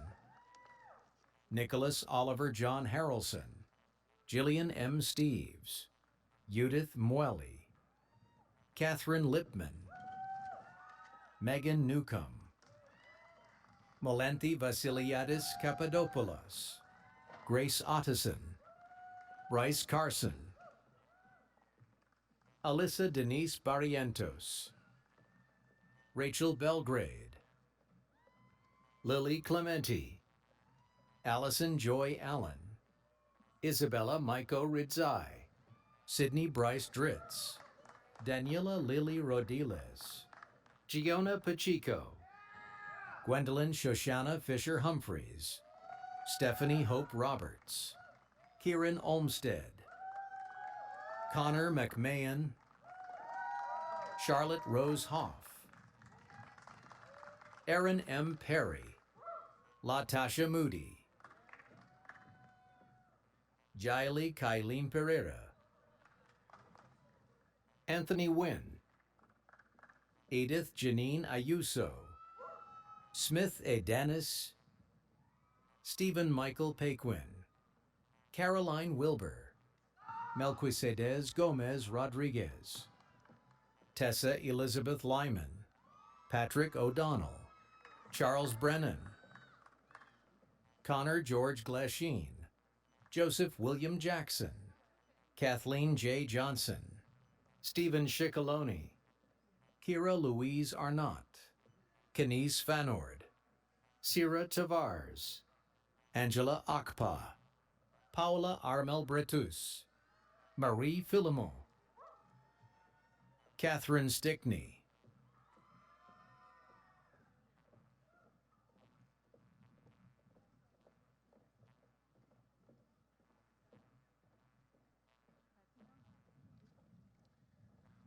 Nicholas Oliver John Harrelson, Jillian M. Steves, Judith Mweli, Catherine Lipman, Megan Newcomb, Molanthi Vasiliadis Kappadopoulos, Grace Otteson, Bryce Carson, Alyssa Denise Barrientos, Rachel Belgrade, Lily Clementi, Allison Joy Allen, Isabella Maiko Ridzai, Sydney Bryce Dritz, Daniela Lily Rodiles, Giona Pacheco, Gwendolyn Shoshana Fisher Humphreys, Stephanie Hope Roberts, Kieran Olmsted, Connor McMahon, Charlotte Rose Hoff, Aaron M. Perry, Latasha Moody, Jaili Kylene Pereira, Anthony Wynn, Edith Janine Ayuso, Smith A. Dennis, Stephen Michael Paquin, Caroline Wilbur, Melquisedes Gomez Rodriguez, Tessa Elizabeth Lyman, Patrick O'Donnell, Charles Brennan, Connor George Glasheen, Joseph William Jackson, Kathleen J. Johnson, Stephen Shicaloni, Kira Louise Arnott, Kenise Fanord, Sira Tavares, Angela Akpa, Paula Armel Bretus, Marie Philemon, Catherine Stickney,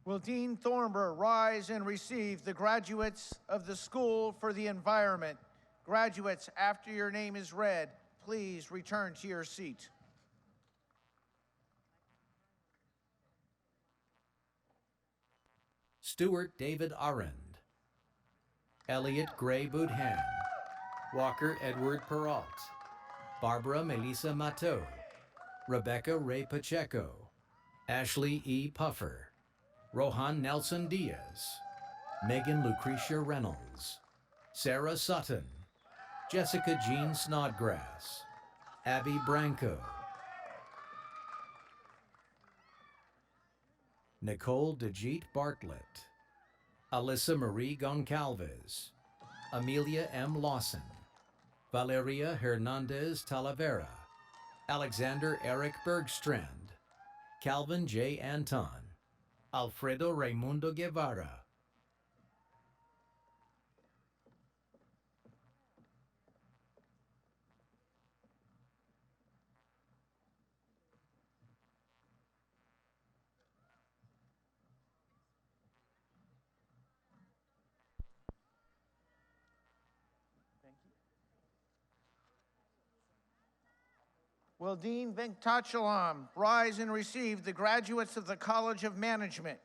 Will Dean Thornber rise and receive the graduates of the School for the Environment? Graduates, after your name is read, please return to your seat. Stuart David Arend, Elliot Gray Budhan, Walker Edward Peralt, Barbara Melissa Matteau, Rebecca Ray Pacheco, Ashley E. Puffer, Rohan Nelson Diaz, Megan Lucretia Reynolds, Sarah Sutton, Jessica Jean Snodgrass, Abby Branco, Nicole DeJeet Bartlett, Alyssa Marie Goncalves, Amelia M. Lawson, Valeria Hernandez Talavera, Alexander Eric Bergstrand, Calvin J. Anton, Alfredo Raimundo Guevara, Will Dean Venkatachalam rise and receive the graduates of the College of Management?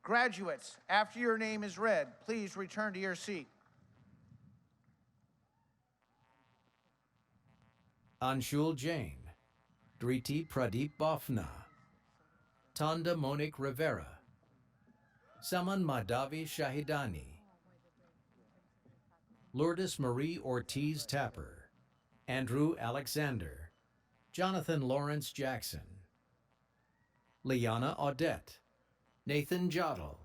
Graduates, after your name is read, please return to your seat. Anshul Jain, Driti Pradeep Bafna, Tanda Monique Rivera, Saman Madhavi Shahidani, Lourdes Marie Ortiz Tapper, Andrew Alexander, Jonathan Lawrence Jackson, Liana Audette, Nathan Jottle,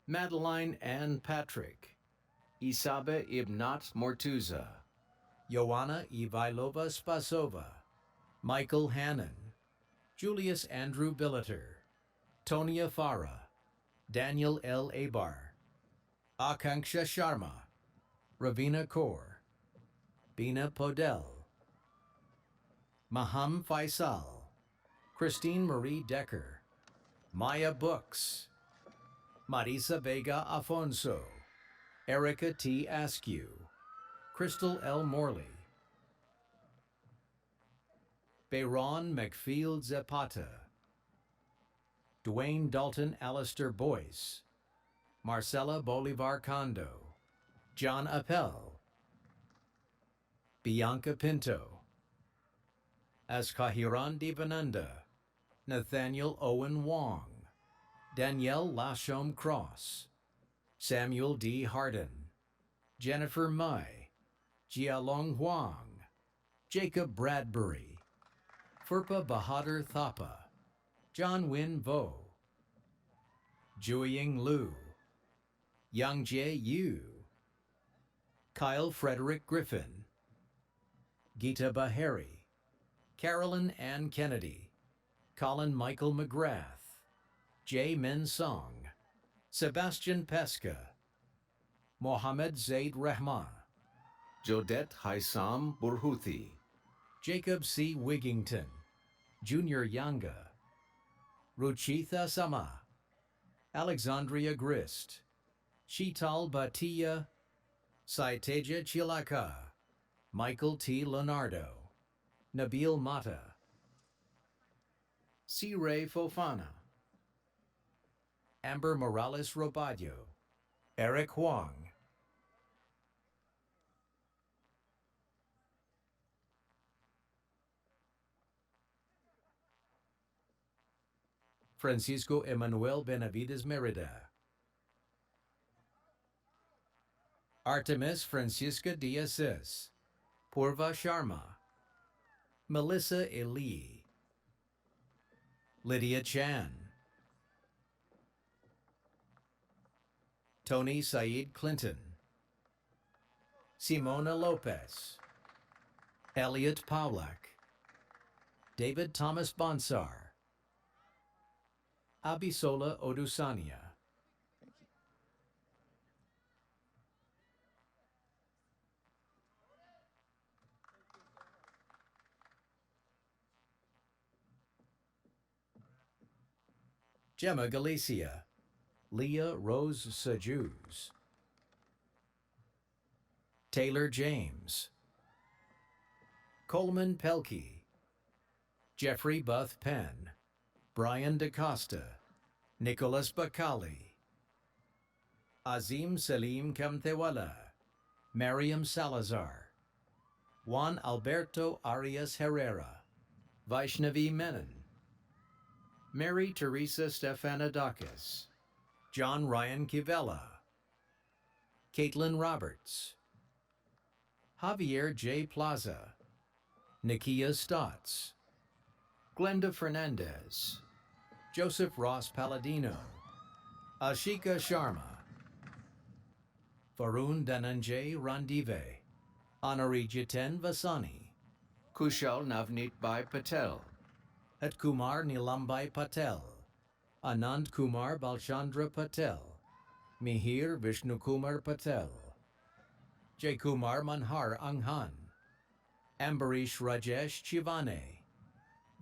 Madeline Ann Patrick, Isabe Ibnat Mortuza, Joanna Ivailova Spasova, Michael Hannon, Julius Andrew Billeter, Tonia Farah, Daniel L. Abar, Akanksha Sharma, Ravina Kaur, Bina Podell, Maham Faisal, Christine Marie Decker, Maya Books, Marisa Vega Afonso, Erica T. Askew, Crystal L. Morley, Bayron McField Zapata, Dwayne Dalton Alistair Boyce, Marcela Bolivar Condo, John Appel, Bianca Pinto, Askahiran Divananda, Nathaniel Owen Wong, Danielle Lashom Cross, Samuel D. Harden, Jennifer Mai, Jialong Huang, Jacob Bradbury, Furpa Bahadur Thapa, John Win Vo, Juying Liu, Yang Jie Yu, Kyle Frederick Griffin, Geeta Bahari, Carolyn Ann Kennedy, Colin Michael McGrath, Jay Min Song, Sebastian Pesca, Mohammed Zaid Rahman, Jodet Haisam Burhuthi, Jacob C. Wigington, Junior Yanga, Ruchitha Sama, Alexandria Grist, Sheetal Bhatia, Saiteja Chilaka, Michael T. Leonardo, Nabil Mata, C. Ray Fofana, Amber Morales Robadio, Eric Huang, Francisco Emanuel Benavides Merida, Artemis Francisca Diaz, Purva Sharma, Melissa Eli, Lydia Chan, Tony Saeed Clinton, Simona Lopez, Elliot Pawlak, David Thomas Bonsar, Abisola Odusania. Gemma Galicia, Leah Rose Sajus, Taylor James, Coleman Pelkey, Jeffrey Buth Penn, Brian DaCosta, Nicholas Bakali, Azim Salim Kamtewala, Mariam Salazar, Juan Alberto Arias Herrera, Vaishnavi Menon, Mary Teresa Stefanadakis, John Ryan Kivella, Caitlin Roberts, Javier J. Plaza, Nikia Stotts, Glenda Fernandez, Joseph Ross Palladino, Ashika Sharma, Varun Dhananjay Randive, Anari Jiten Vasani, Kushal Navneet Bhai Patel, Kumar Nilambai Patel, Anand Kumar Balchandra Patel, Mihir Vishnu Kumar Patel, Jay Kumar Manhar Anghan, Ambarish Rajesh Chivane,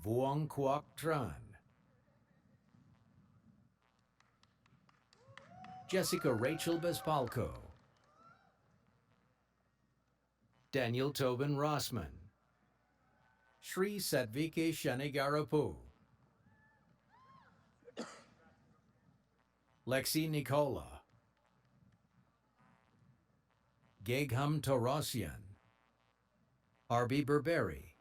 Vuong Quoc Tran, Jessica Rachel Bespalco, Daniel Tobin Rossman, Shri Satvike Shanigarapu, Lexi Nicola, Gegham Torosian, Arbi Berberi,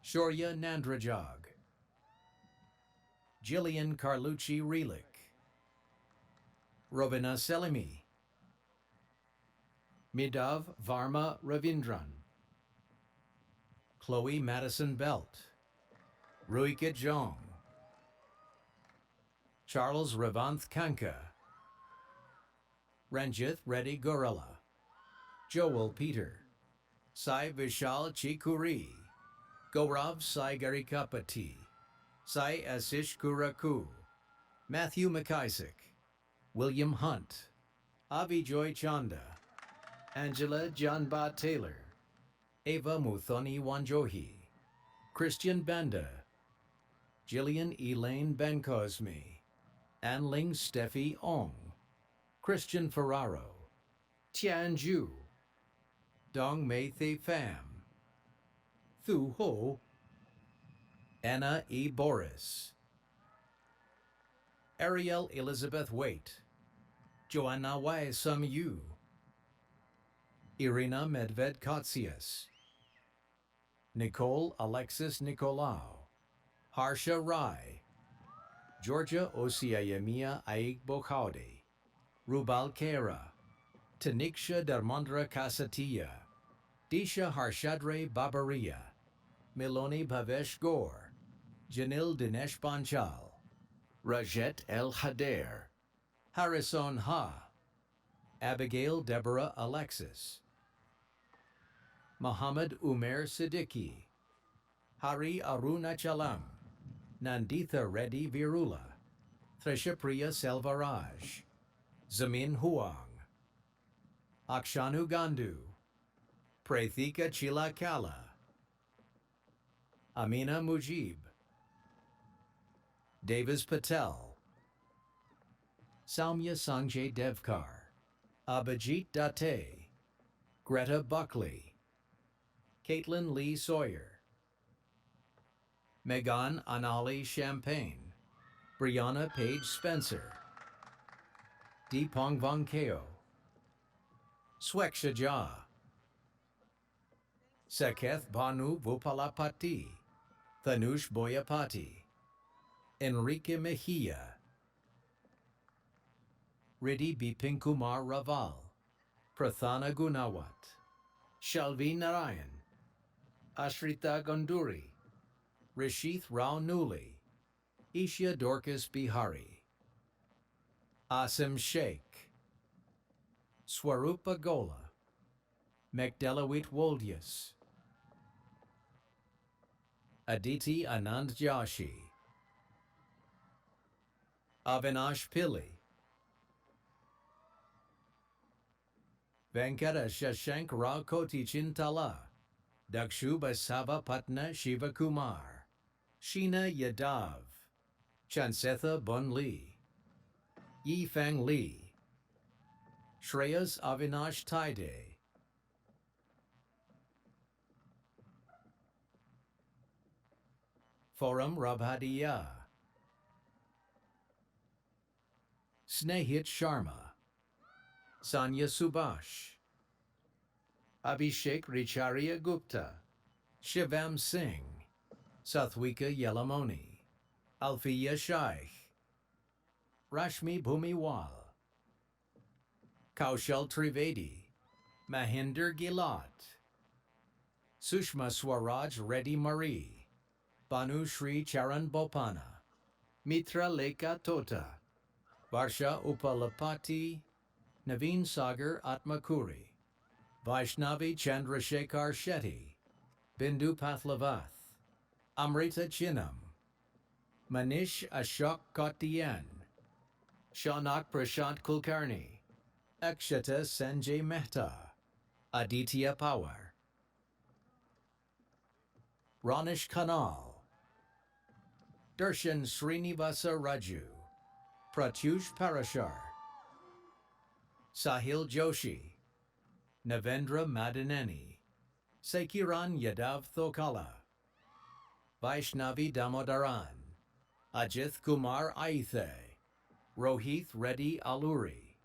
Shorya Nandrajog, Jillian Carlucci Relic, Rovina Selimi, Midav Varma Ravindran, Chloe Madison Belt, Ruika Jong, Charles Revanth Kanka, Ranjith Reddy Gorilla, Joel Peter, Sai Vishal Chikuri, Gaurav Sai Garikapati, Sai Asish Kuraku, Matthew McIsaac, William Hunt, Avi Joy Chanda, Angela Janba Taylor, Ava Muthoni Wanjohi, Christian Banda, Jillian Elaine Bencosme, Anling Steffi Ong, Christian Ferraro, Tian Ju, Dong Mei Thay Pham, Thu Ho, Anna E. Boris, Ariel Elizabeth Waite, Joanna Y. Sum Yu, Irina Medved Kotsias, Nicole Alexis Nicolau, Harsha Rai, Georgia Osiayemia Aik Bokhaude, Rubal Kera, Taniksha Dharmandra Kasatiya, Disha Harshadre Babaria, Miloni Bhavesh Gore, Janil Dinesh Banchal, Rajet El Hader, Harrison Ha, Abigail Deborah Alexis, Muhammad Umer Siddiqui, Hari Arunachalam, Nanditha Reddy Virula, Trishapriya Selvaraj, Zamin Huang, Akshanu Gandu, Prathika Chilakala, Amina Mujib, Davis Patel, Saumya Sanjay Devkar, Abhijit Date, Greta Buckley, Caitlin Lee Sawyer, Megan Anali Champagne, Brianna Page Spencer, Deepong Vankeo, Sweksha Jha, Saketh Bhanu Vupalapati, Thanush Boyapati, Enrique Mejia, Riddhi Bipinkumar Raval, Prathana Gunawat, Shalvi Narayan, Ashrita Gonduri, Rishith Rao Nuli, Isha Dorcas Bihari, Asim Sheikh, Swarupa Gola, Mekdelawit Woldius, Aditi Anand Joshi, Avinash Pillai, Venkata Shashank Rao Koti Chintala, Dakshu Basava Patna Shiva Kumar, Sheena Yadav, Chansetha Bun Lee, Yi Fang Lee, Shreyas Avinash Taide, Forum Rabhadiya, Snehit Sharma, Sanya Subhash, Abhishek Richarya Gupta, Shivam Singh, Sathwika Yelamoni, Alfiya Shaikh, Rashmi Bhumiwal, Kaushal Trivedi, Mahinder Gilat, Sushma Swaraj Reddy Marie, Banu Shri Charan Bopana, Mitra Lekha Tota, Varsha Upalapati, Naveen Sagar Atmakuri, Vaishnavi Chandrasekhar Shetty, Bindu Pathlavath, Amrita Chinnam, Manish Ashok Kotiyan, Shaunak Prashant Kulkarni, Akshata Sanjay Mehta, Aditya Pawar, Ranish Kanal, Darshan Srinivasa Raju, Pratyush Parashar, Sahil Joshi, Navendra Madaneni, Sekiran Yadav Thokala, Vaishnavi Damodaran, Ajith Kumar Aithe, Rohith Reddy Aluri,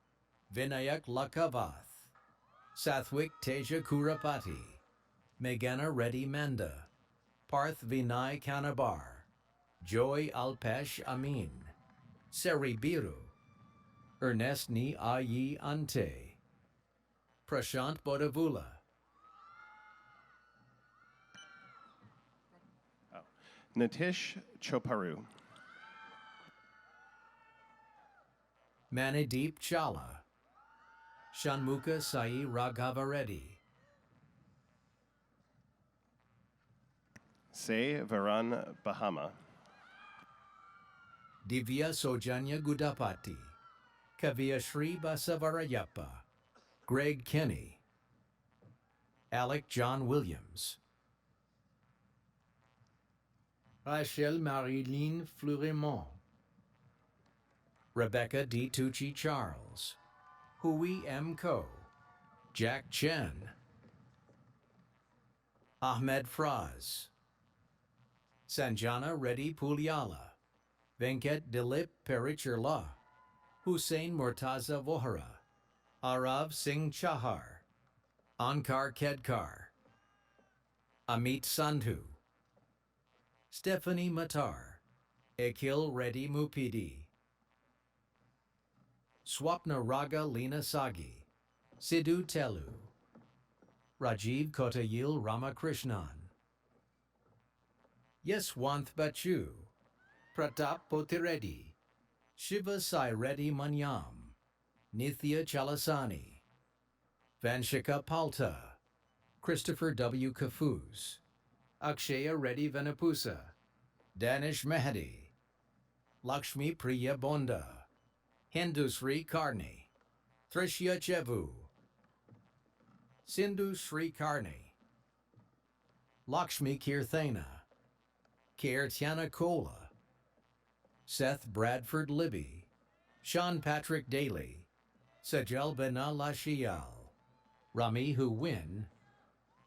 Vinayak Lakavath, Sathwik Teja Kurapati, Meghana Reddy Manda, Parth Vinay Kanabar, Joy Alpesh Amin, Seri Biru, Ernestni Ayi Ante, Prashant Bodavula, Nitish Choparu, Manideep Chala, Shanmukha Sai Raghava Reddy, Se Varan Bahama, Divya Sojanya Gudapati, Kavya Shri Basavarayappa, Greg Kenny, Alec John Williams, Rachel Marilyn Fleurimont, Rebecca D. Tucci Charles, Hui M. Ko, Jack Chen, Ahmed Fraz, Sanjana Reddy Puliala, Venkat Dilip Perichirla, Hussein Murtaza Vohra, Arav Singh Chahar, Ankar Kedkar, Amit Sandhu, Stephanie Matar, Akhil Reddy Mupidi, Swapna Raga Lina Sagi, Sidhu Telu, Rajiv Kotayil Ramakrishnan, Yeswanth Bachu, Pratap Potireddy, Shiva Sai Reddy Manyam, Nithya Chalasani, Vanshika Palta, Christopher W. Kafuz, Akshaya Reddy Venapusa, Danish Mehdi, Lakshmi Priya Bonda, Hindusri Karni, Trishya Chevu, Sindhu Sri Karni, Lakshmi Kirthana, Kirtiana Kola, Seth Bradford Libby, Sean Patrick Daly, Sajal Bena Lashial, Rami Hu Win,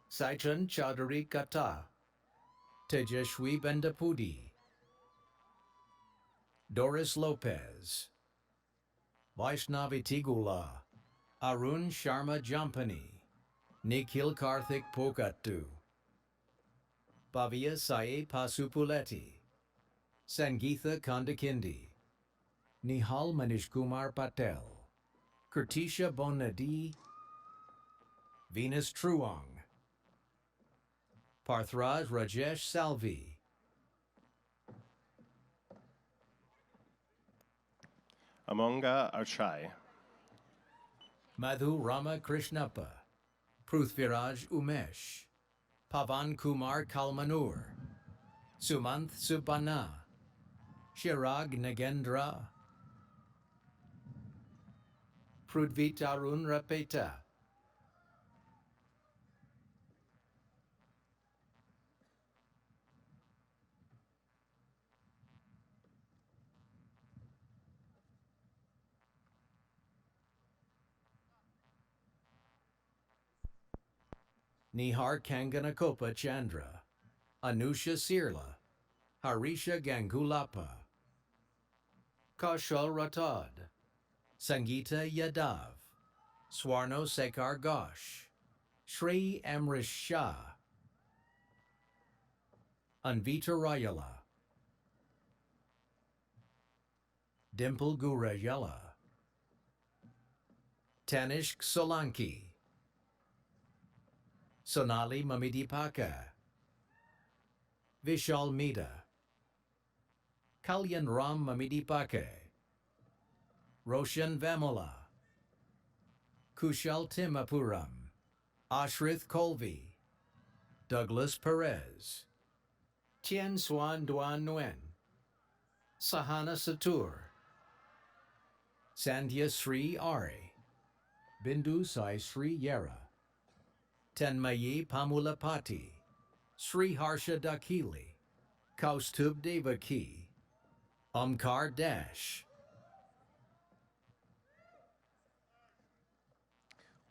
Saichan Chaudhary Kata, Tejashwi Bendapudi, Doris Lopez, Vaishnavi Tigula, Arun Sharma Jampani, Nikhil Karthik Pokatu, Bhavya Sai Pasupuleti, Sangeetha Kandakindi, Nihal Manish Kumar Patel, Kirtisha Bonadi, Venus Truong, Parthraj Rajesh Salvi, Amonga Archai, Madhu Rama Krishnappa, Pruthviraj Umesh, Pavan Kumar Kalmanur, Sumanth Subana, Shirag Nagendra, Prudvit Arun Rapeta, Nihar Kanganakopa Chandra, Anusha Sirla, Harisha Gangulapa, Kaushal Ratad, Sangeeta Yadav, Swarno Sekar Ghosh, Shri Amrish Shah, Anvita Rayala, Dimple Gurayala, Tanishk Solanki, Sonali Mamidipaka, Vishal Mida, Kalyan Ram Mamidipake, Roshan Vamola, Kushal Timapuram, Ashrith Colby, Douglas Perez, Tien Swan Duan Nguyen, Sahana Satur, Sandhya Sri Ari, Bindu Sai Sri Yera, Tenmayi Pamulapati, Sri Harsha Dakili, Kaustubh Devaki, Omkar Dash.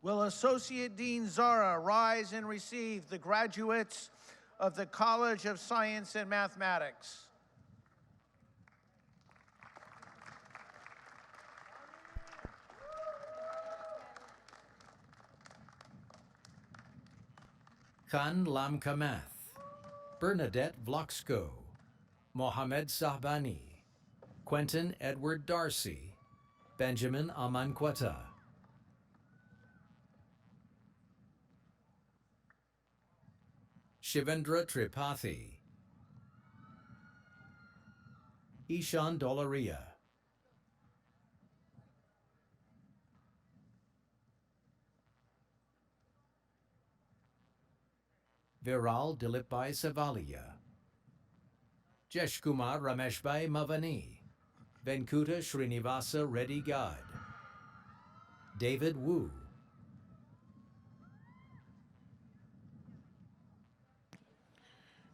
Will Associate Dean Zara rise and receive the graduates of the College of Science and Mathematics? Khan Lam Kamath, Bernadette Vloxko, Mohamed Sahbani, Quentin Edward Darcy, Benjamin Amanquata. Shivendra Tripathi, Ishan Dolaria, Viral Dilipbhai Savalia, Jeshkumar Rameshbhai Mavani, Venkuta Srinivasa Reddy God, David Wu,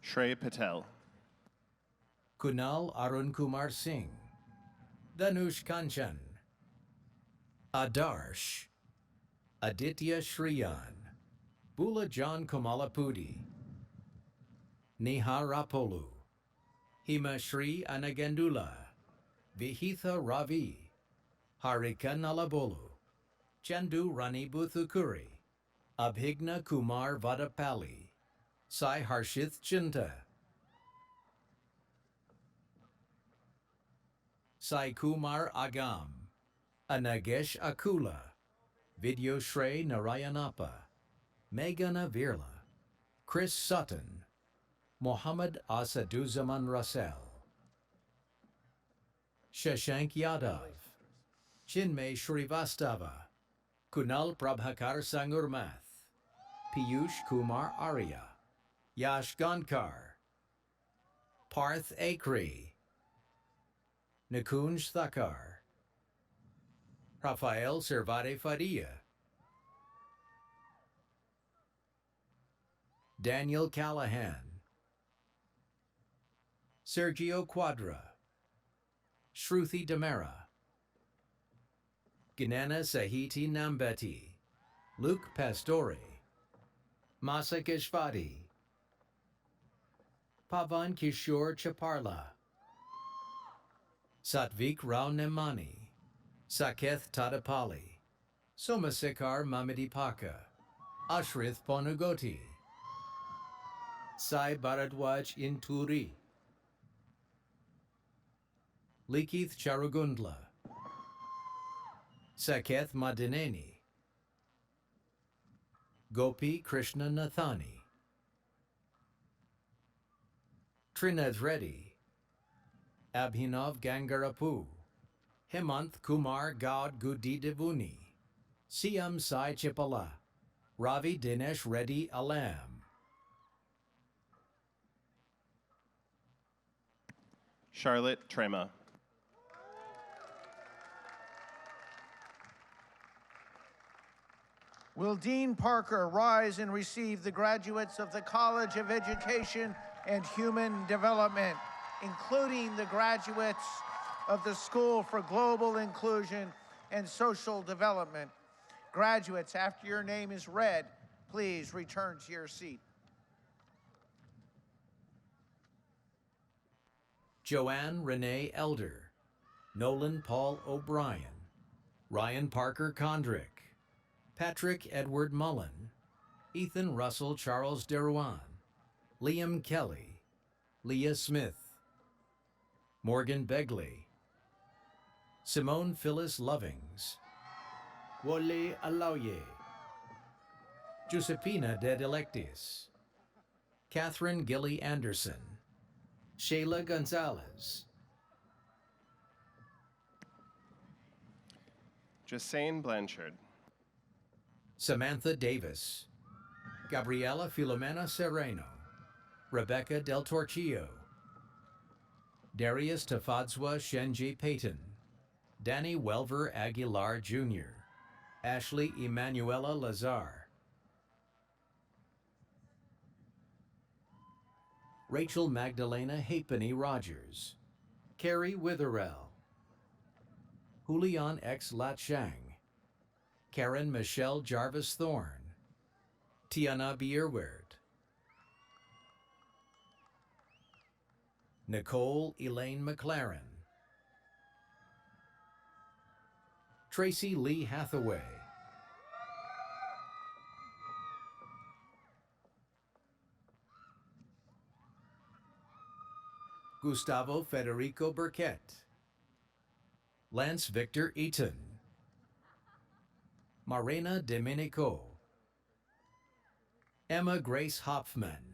Shrey Patel, Kunal Arun Kumar Singh, Dhanush Kanchan, Adarsh, Aditya Shriyan, Bula John Komalapudi, Neha Rapolu, Hima Shri Anagandula, Vihitha Ravi, Harika Nalabolu, Chandu Rani Buthukuri, Abhigna Kumar Vadapalli, Sai Harshith Chinta, Sai Kumar Agam, Anagesh Akula, Vidyo Shrey Narayanappa, Meghana Virla, Chris Sutton, Mohammad Asaduzaman Russell, Shashank Yadav, Chinmay Shrivastava, Kunal Prabhakar Sangurmath, Piyush Kumar Arya, Yash Gankar, Parth Akri, Nikunj Thakar, Rafael Servade Faria, Daniel Callahan, Sergio Quadra, Shruti Damera, Ginana Sahiti Nambeti, Luke Pastore, Masa Keshvati, Pavan Kishore Chaparla, Satvik Rao Nemani, Saketh Tadapali, Somasekar Mamidipaka, Ashrith Ponugoti, Sai Bharadwaj Inturi, Likith Charugundla, Saketh Madineni, Gopi Krishna Nathani, Trinad Reddy, Abhinav Gangarapu, Hemant Kumar Gaud Gudi Devuni, Siam Sai Chipala, Ravi Dinesh Reddy Alam, Charlotte Trema, Will Dean Parker rise and receive the graduates of the College of Education and Human Development, including the graduates of the School for Global Inclusion and Social Development? Graduates, after your name is read, please return to your seat. Joanne Renee Elder, Nolan Paul O'Brien, Ryan Parker Condrick, Patrick Edward Mullen, Ethan Russell Charles Deruan, Liam Kelly, Leah Smith, Morgan Begley, Simone Phyllis Lovings, Wole Alauye, Giuseppina De Delectis, Catherine Gilly Anderson, Shayla Gonzalez, Jasane Blanchard, Samantha Davis, Gabriela Filomena Sereno, Rebecca Del Torchio, Darius Tafadzwa Shenji Payton, Danny Welver Aguilar Jr., Ashley Emanuela Lazar, Rachel Magdalena Halfpenny Rogers, Carrie Witherell, Julian X. Latshang, Karen Michelle Jarvis Thorne, Tiana Bierwert, Nicole Elaine McLaren, Tracy Lee Hathaway, Gustavo Federico Burkett, Lance Victor Eaton, Marina Domenico, Emma Grace Hopfman,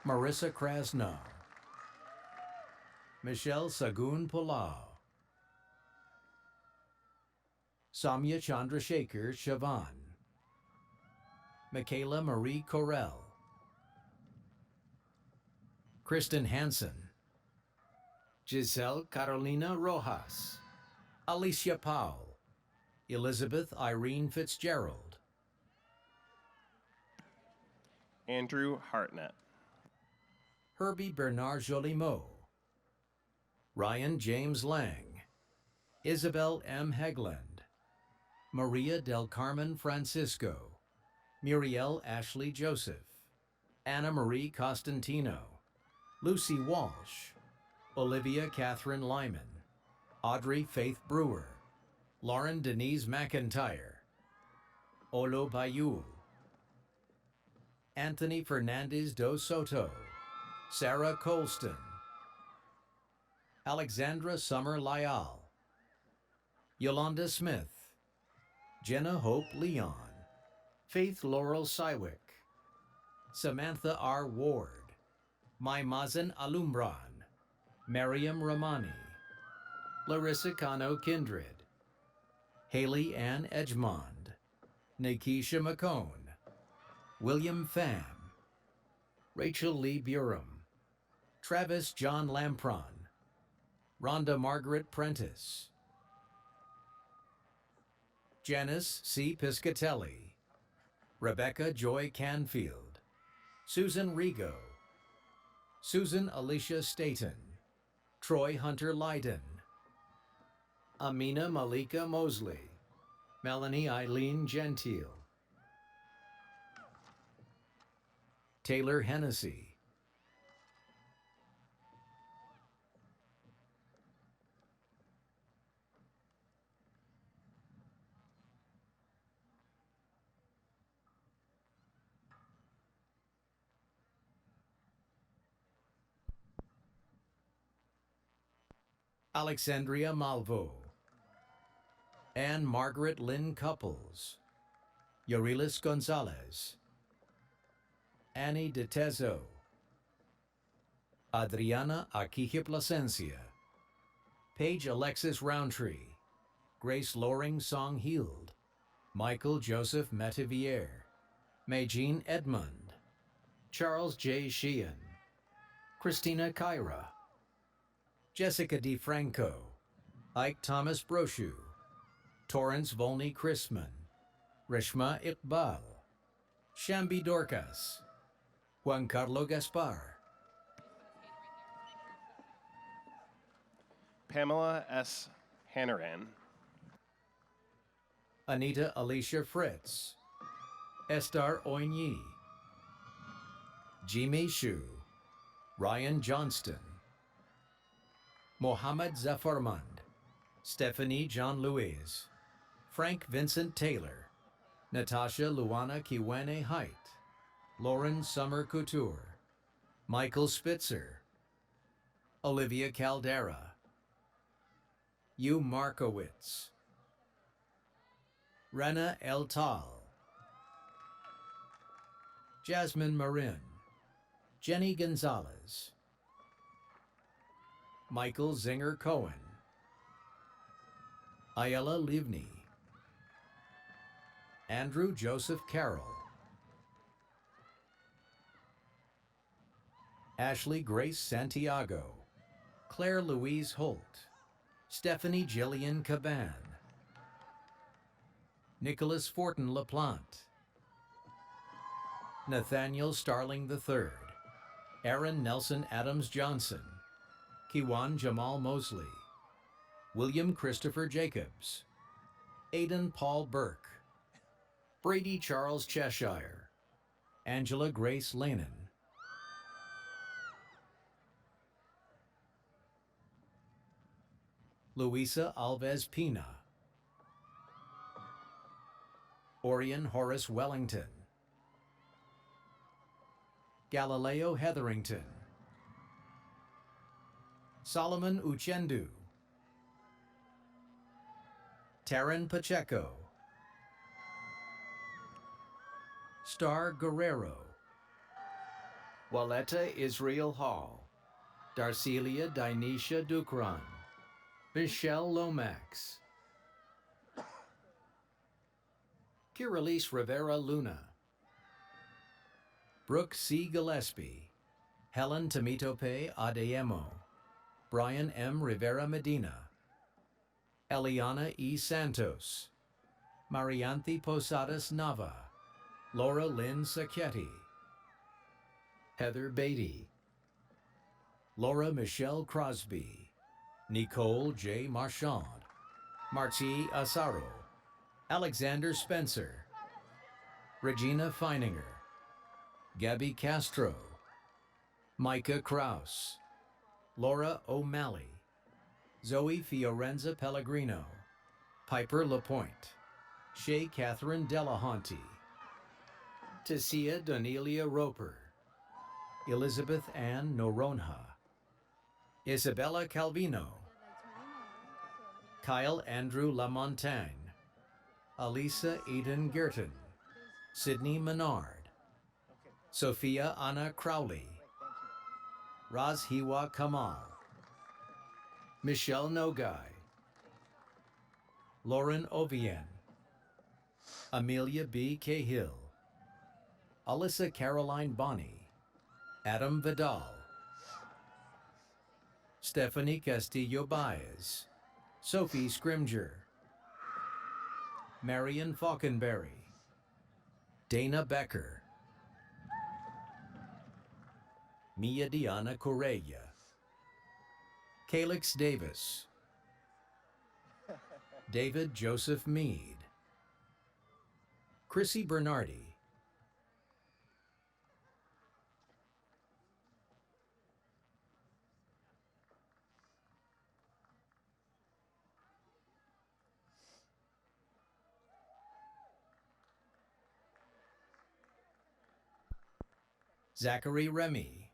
Marissa Krasnow, Michelle Sagun Pulao, Samya Chandrasekhar Chavan, Michaela Marie Corell, Kristen Hansen, Giselle Carolina Rojas, Alicia Powell, Elizabeth Irene Fitzgerald, Andrew Hartnett, Herbie Bernard Jolimo, Ryan James Lang, Isabel M. Hegland, Maria del Carmen Francisco, Muriel Ashley Joseph, Anna Marie Costantino, Lucy Walsh, Olivia Catherine Lyman, Audrey Faith Brewer, Lauren Denise McIntyre, Olo Bayou, Anthony Fernandez dos Soto, Sarah Colston, Alexandra Summer Lyall, Yolanda Smith, Jenna Hope Leon, Faith Laurel Sywick, Samantha R. Ward, Maimazen Alumbran, Mariam Ramani, Larissa Cano Kindred, Haley Ann Edgemond, Nikisha McCone, William Pham, Rachel Lee Burum, Travis John Lampron, Rhonda Margaret Prentice, Janice C. Piscatelli, Rebecca Joy Canfield, Susan Rigo, Susan Alicia Staten, Troy Hunter Leiden, Amina Malika Mosley, Melanie Eileen Gentile, Taylor Hennessy, Alexandria Malvo, Anne Margaret Lynn Couples, Yorilis Gonzalez, Annie De Tezo, Adriana Aquije Plasencia, Paige Alexis Roundtree, Grace Loring Song Heald, Michael Joseph Metivier, Majin Edmund, Charles J. Sheehan, Christina Kyra, Jessica DeFranco, Ike Thomas Brochu, Torrance Volney Chrisman, Reshma Iqbal, Shambi Dorcas, Juan Carlo Gaspar, Pamela S. Hannaran, Anita Alicia Fritz, Estar Oigny, Jimmy Shu, Ryan Johnston, Mohammed Zafarmand, Stephanie John Louise, Frank Vincent Taylor, Natasha Luana Kiwane Height, Lauren Summer Couture, Michael Spitzer, Olivia Caldera, Hugh Markowitz, Rena El Tal, Jasmine Marin, Jenny Gonzalez, Michael Zinger Cohen, Ayala Livni, Andrew Joseph Carroll, Ashley Grace Santiago, Claire Louise Holt, Stephanie Jillian Caban, Nicholas Fortin LaPlante, Nathaniel Starling III, Aaron Nelson Adams Johnson, Kiwan Jamal Mosley, William Christopher Jacobs, Aidan Paul Burke, Brady Charles Cheshire, Angela Grace Lanin, Luisa Alves Pina, Orion Horace Wellington, Galileo Hetherington, Solomon Uchendu, Taryn Pacheco, Star Guerrero, Waletta Israel Hall, Darcelia Dinesha Dukran, Michelle Lomax, Kiralise Rivera Luna, Brooke C. Gillespie, Helen Temitope Adeyemo, Brian M. Rivera Medina, Eliana E. Santos, Marianthi Posadas Nava, Laura Lynn Sacchetti, Heather Beatty, Laura Michelle Crosby, Nicole J. Marchand, Marti Asaro, Alexander Spencer, Regina Feininger, Gabby Castro, Micah Kraus, Laura O'Malley, Zoe Fiorenza Pellegrino, Piper LaPointe, Shay Catherine Delahonte, Tessia Donelia Roper, Elizabeth Ann Noronha, Isabella Calvino, Kyle Andrew Lamontagne, Alisa Eden Girton, Sydney Menard, Sophia Anna Crowley, Raz Hiwa Kamal, Michelle Nogai, Lauren Ovien, Amelia B. Cahill, Alyssa Caroline Bonney, Adam Vidal, Stephanie Castillo Baez, Sophie Scrimger, Marion Falkenberry, Dana Becker, Mia Diana Correia, Calix Davis, David Joseph Meade, Chrissy Bernardi, Zachary Remy,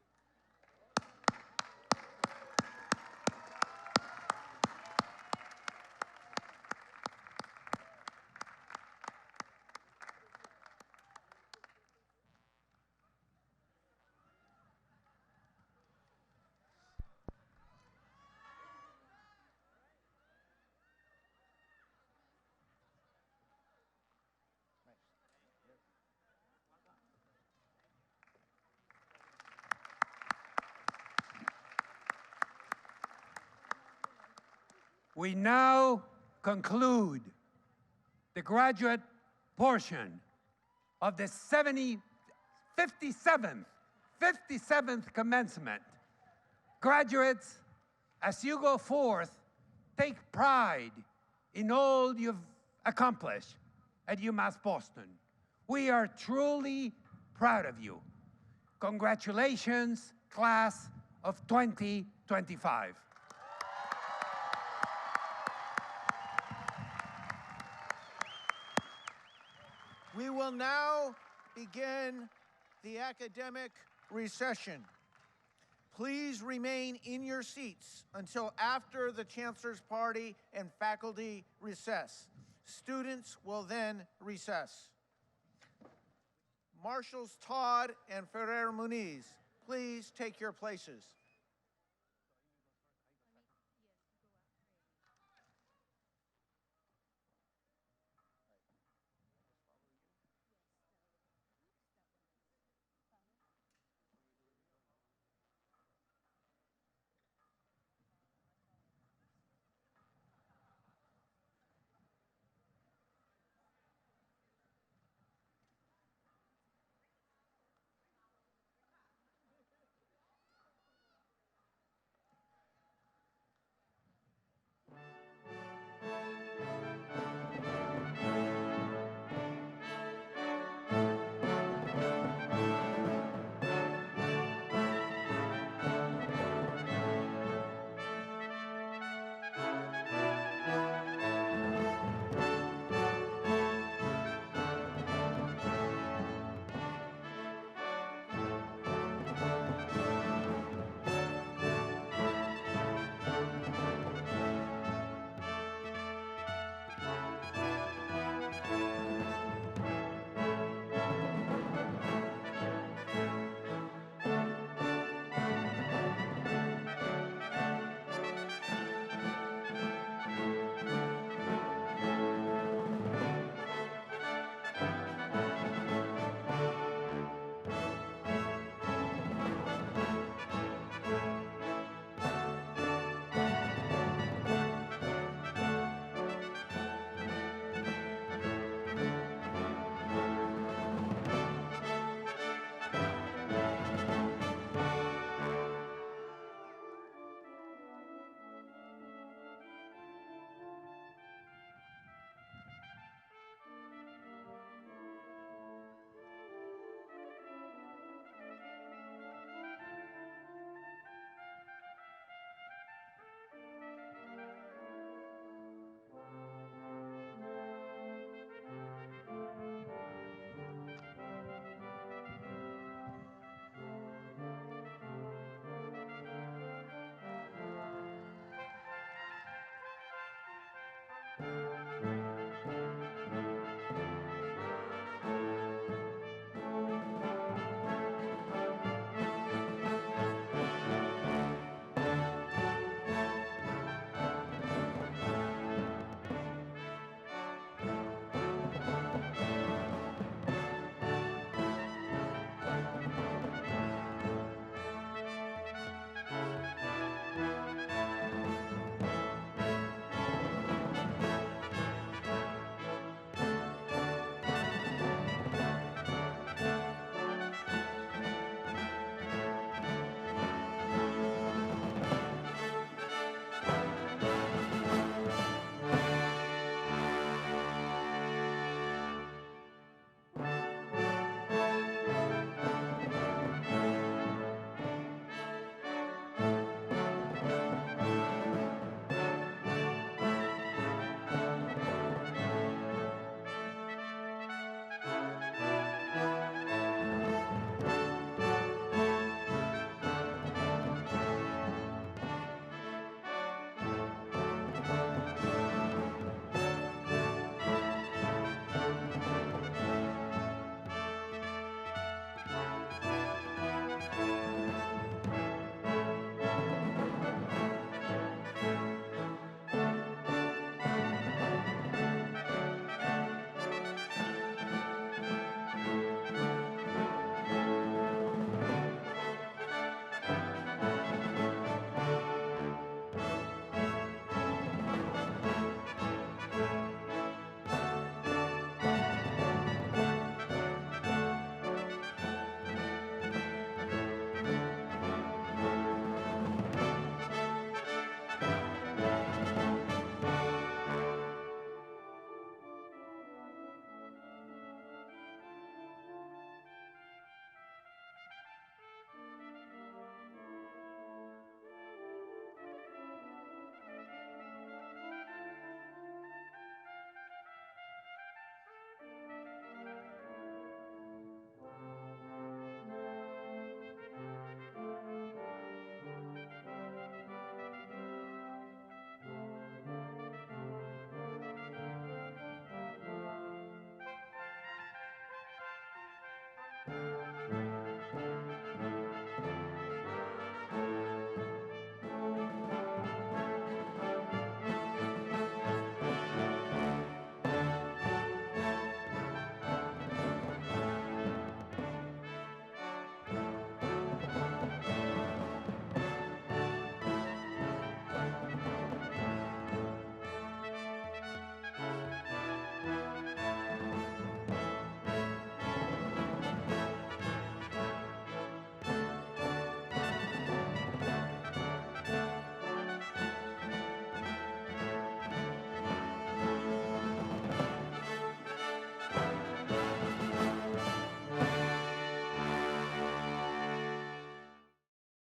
We now conclude the graduate portion of the 57th commencement. Graduates, as you go forth, take pride in all you've accomplished at UMass Boston. We are truly proud of you. Congratulations, class of 2025. We will now begin the academic recession. Please remain in your seats until after the Chancellor's party and faculty recess. Students will then recess. Marshals Todd and Ferrer Muniz, please take your places.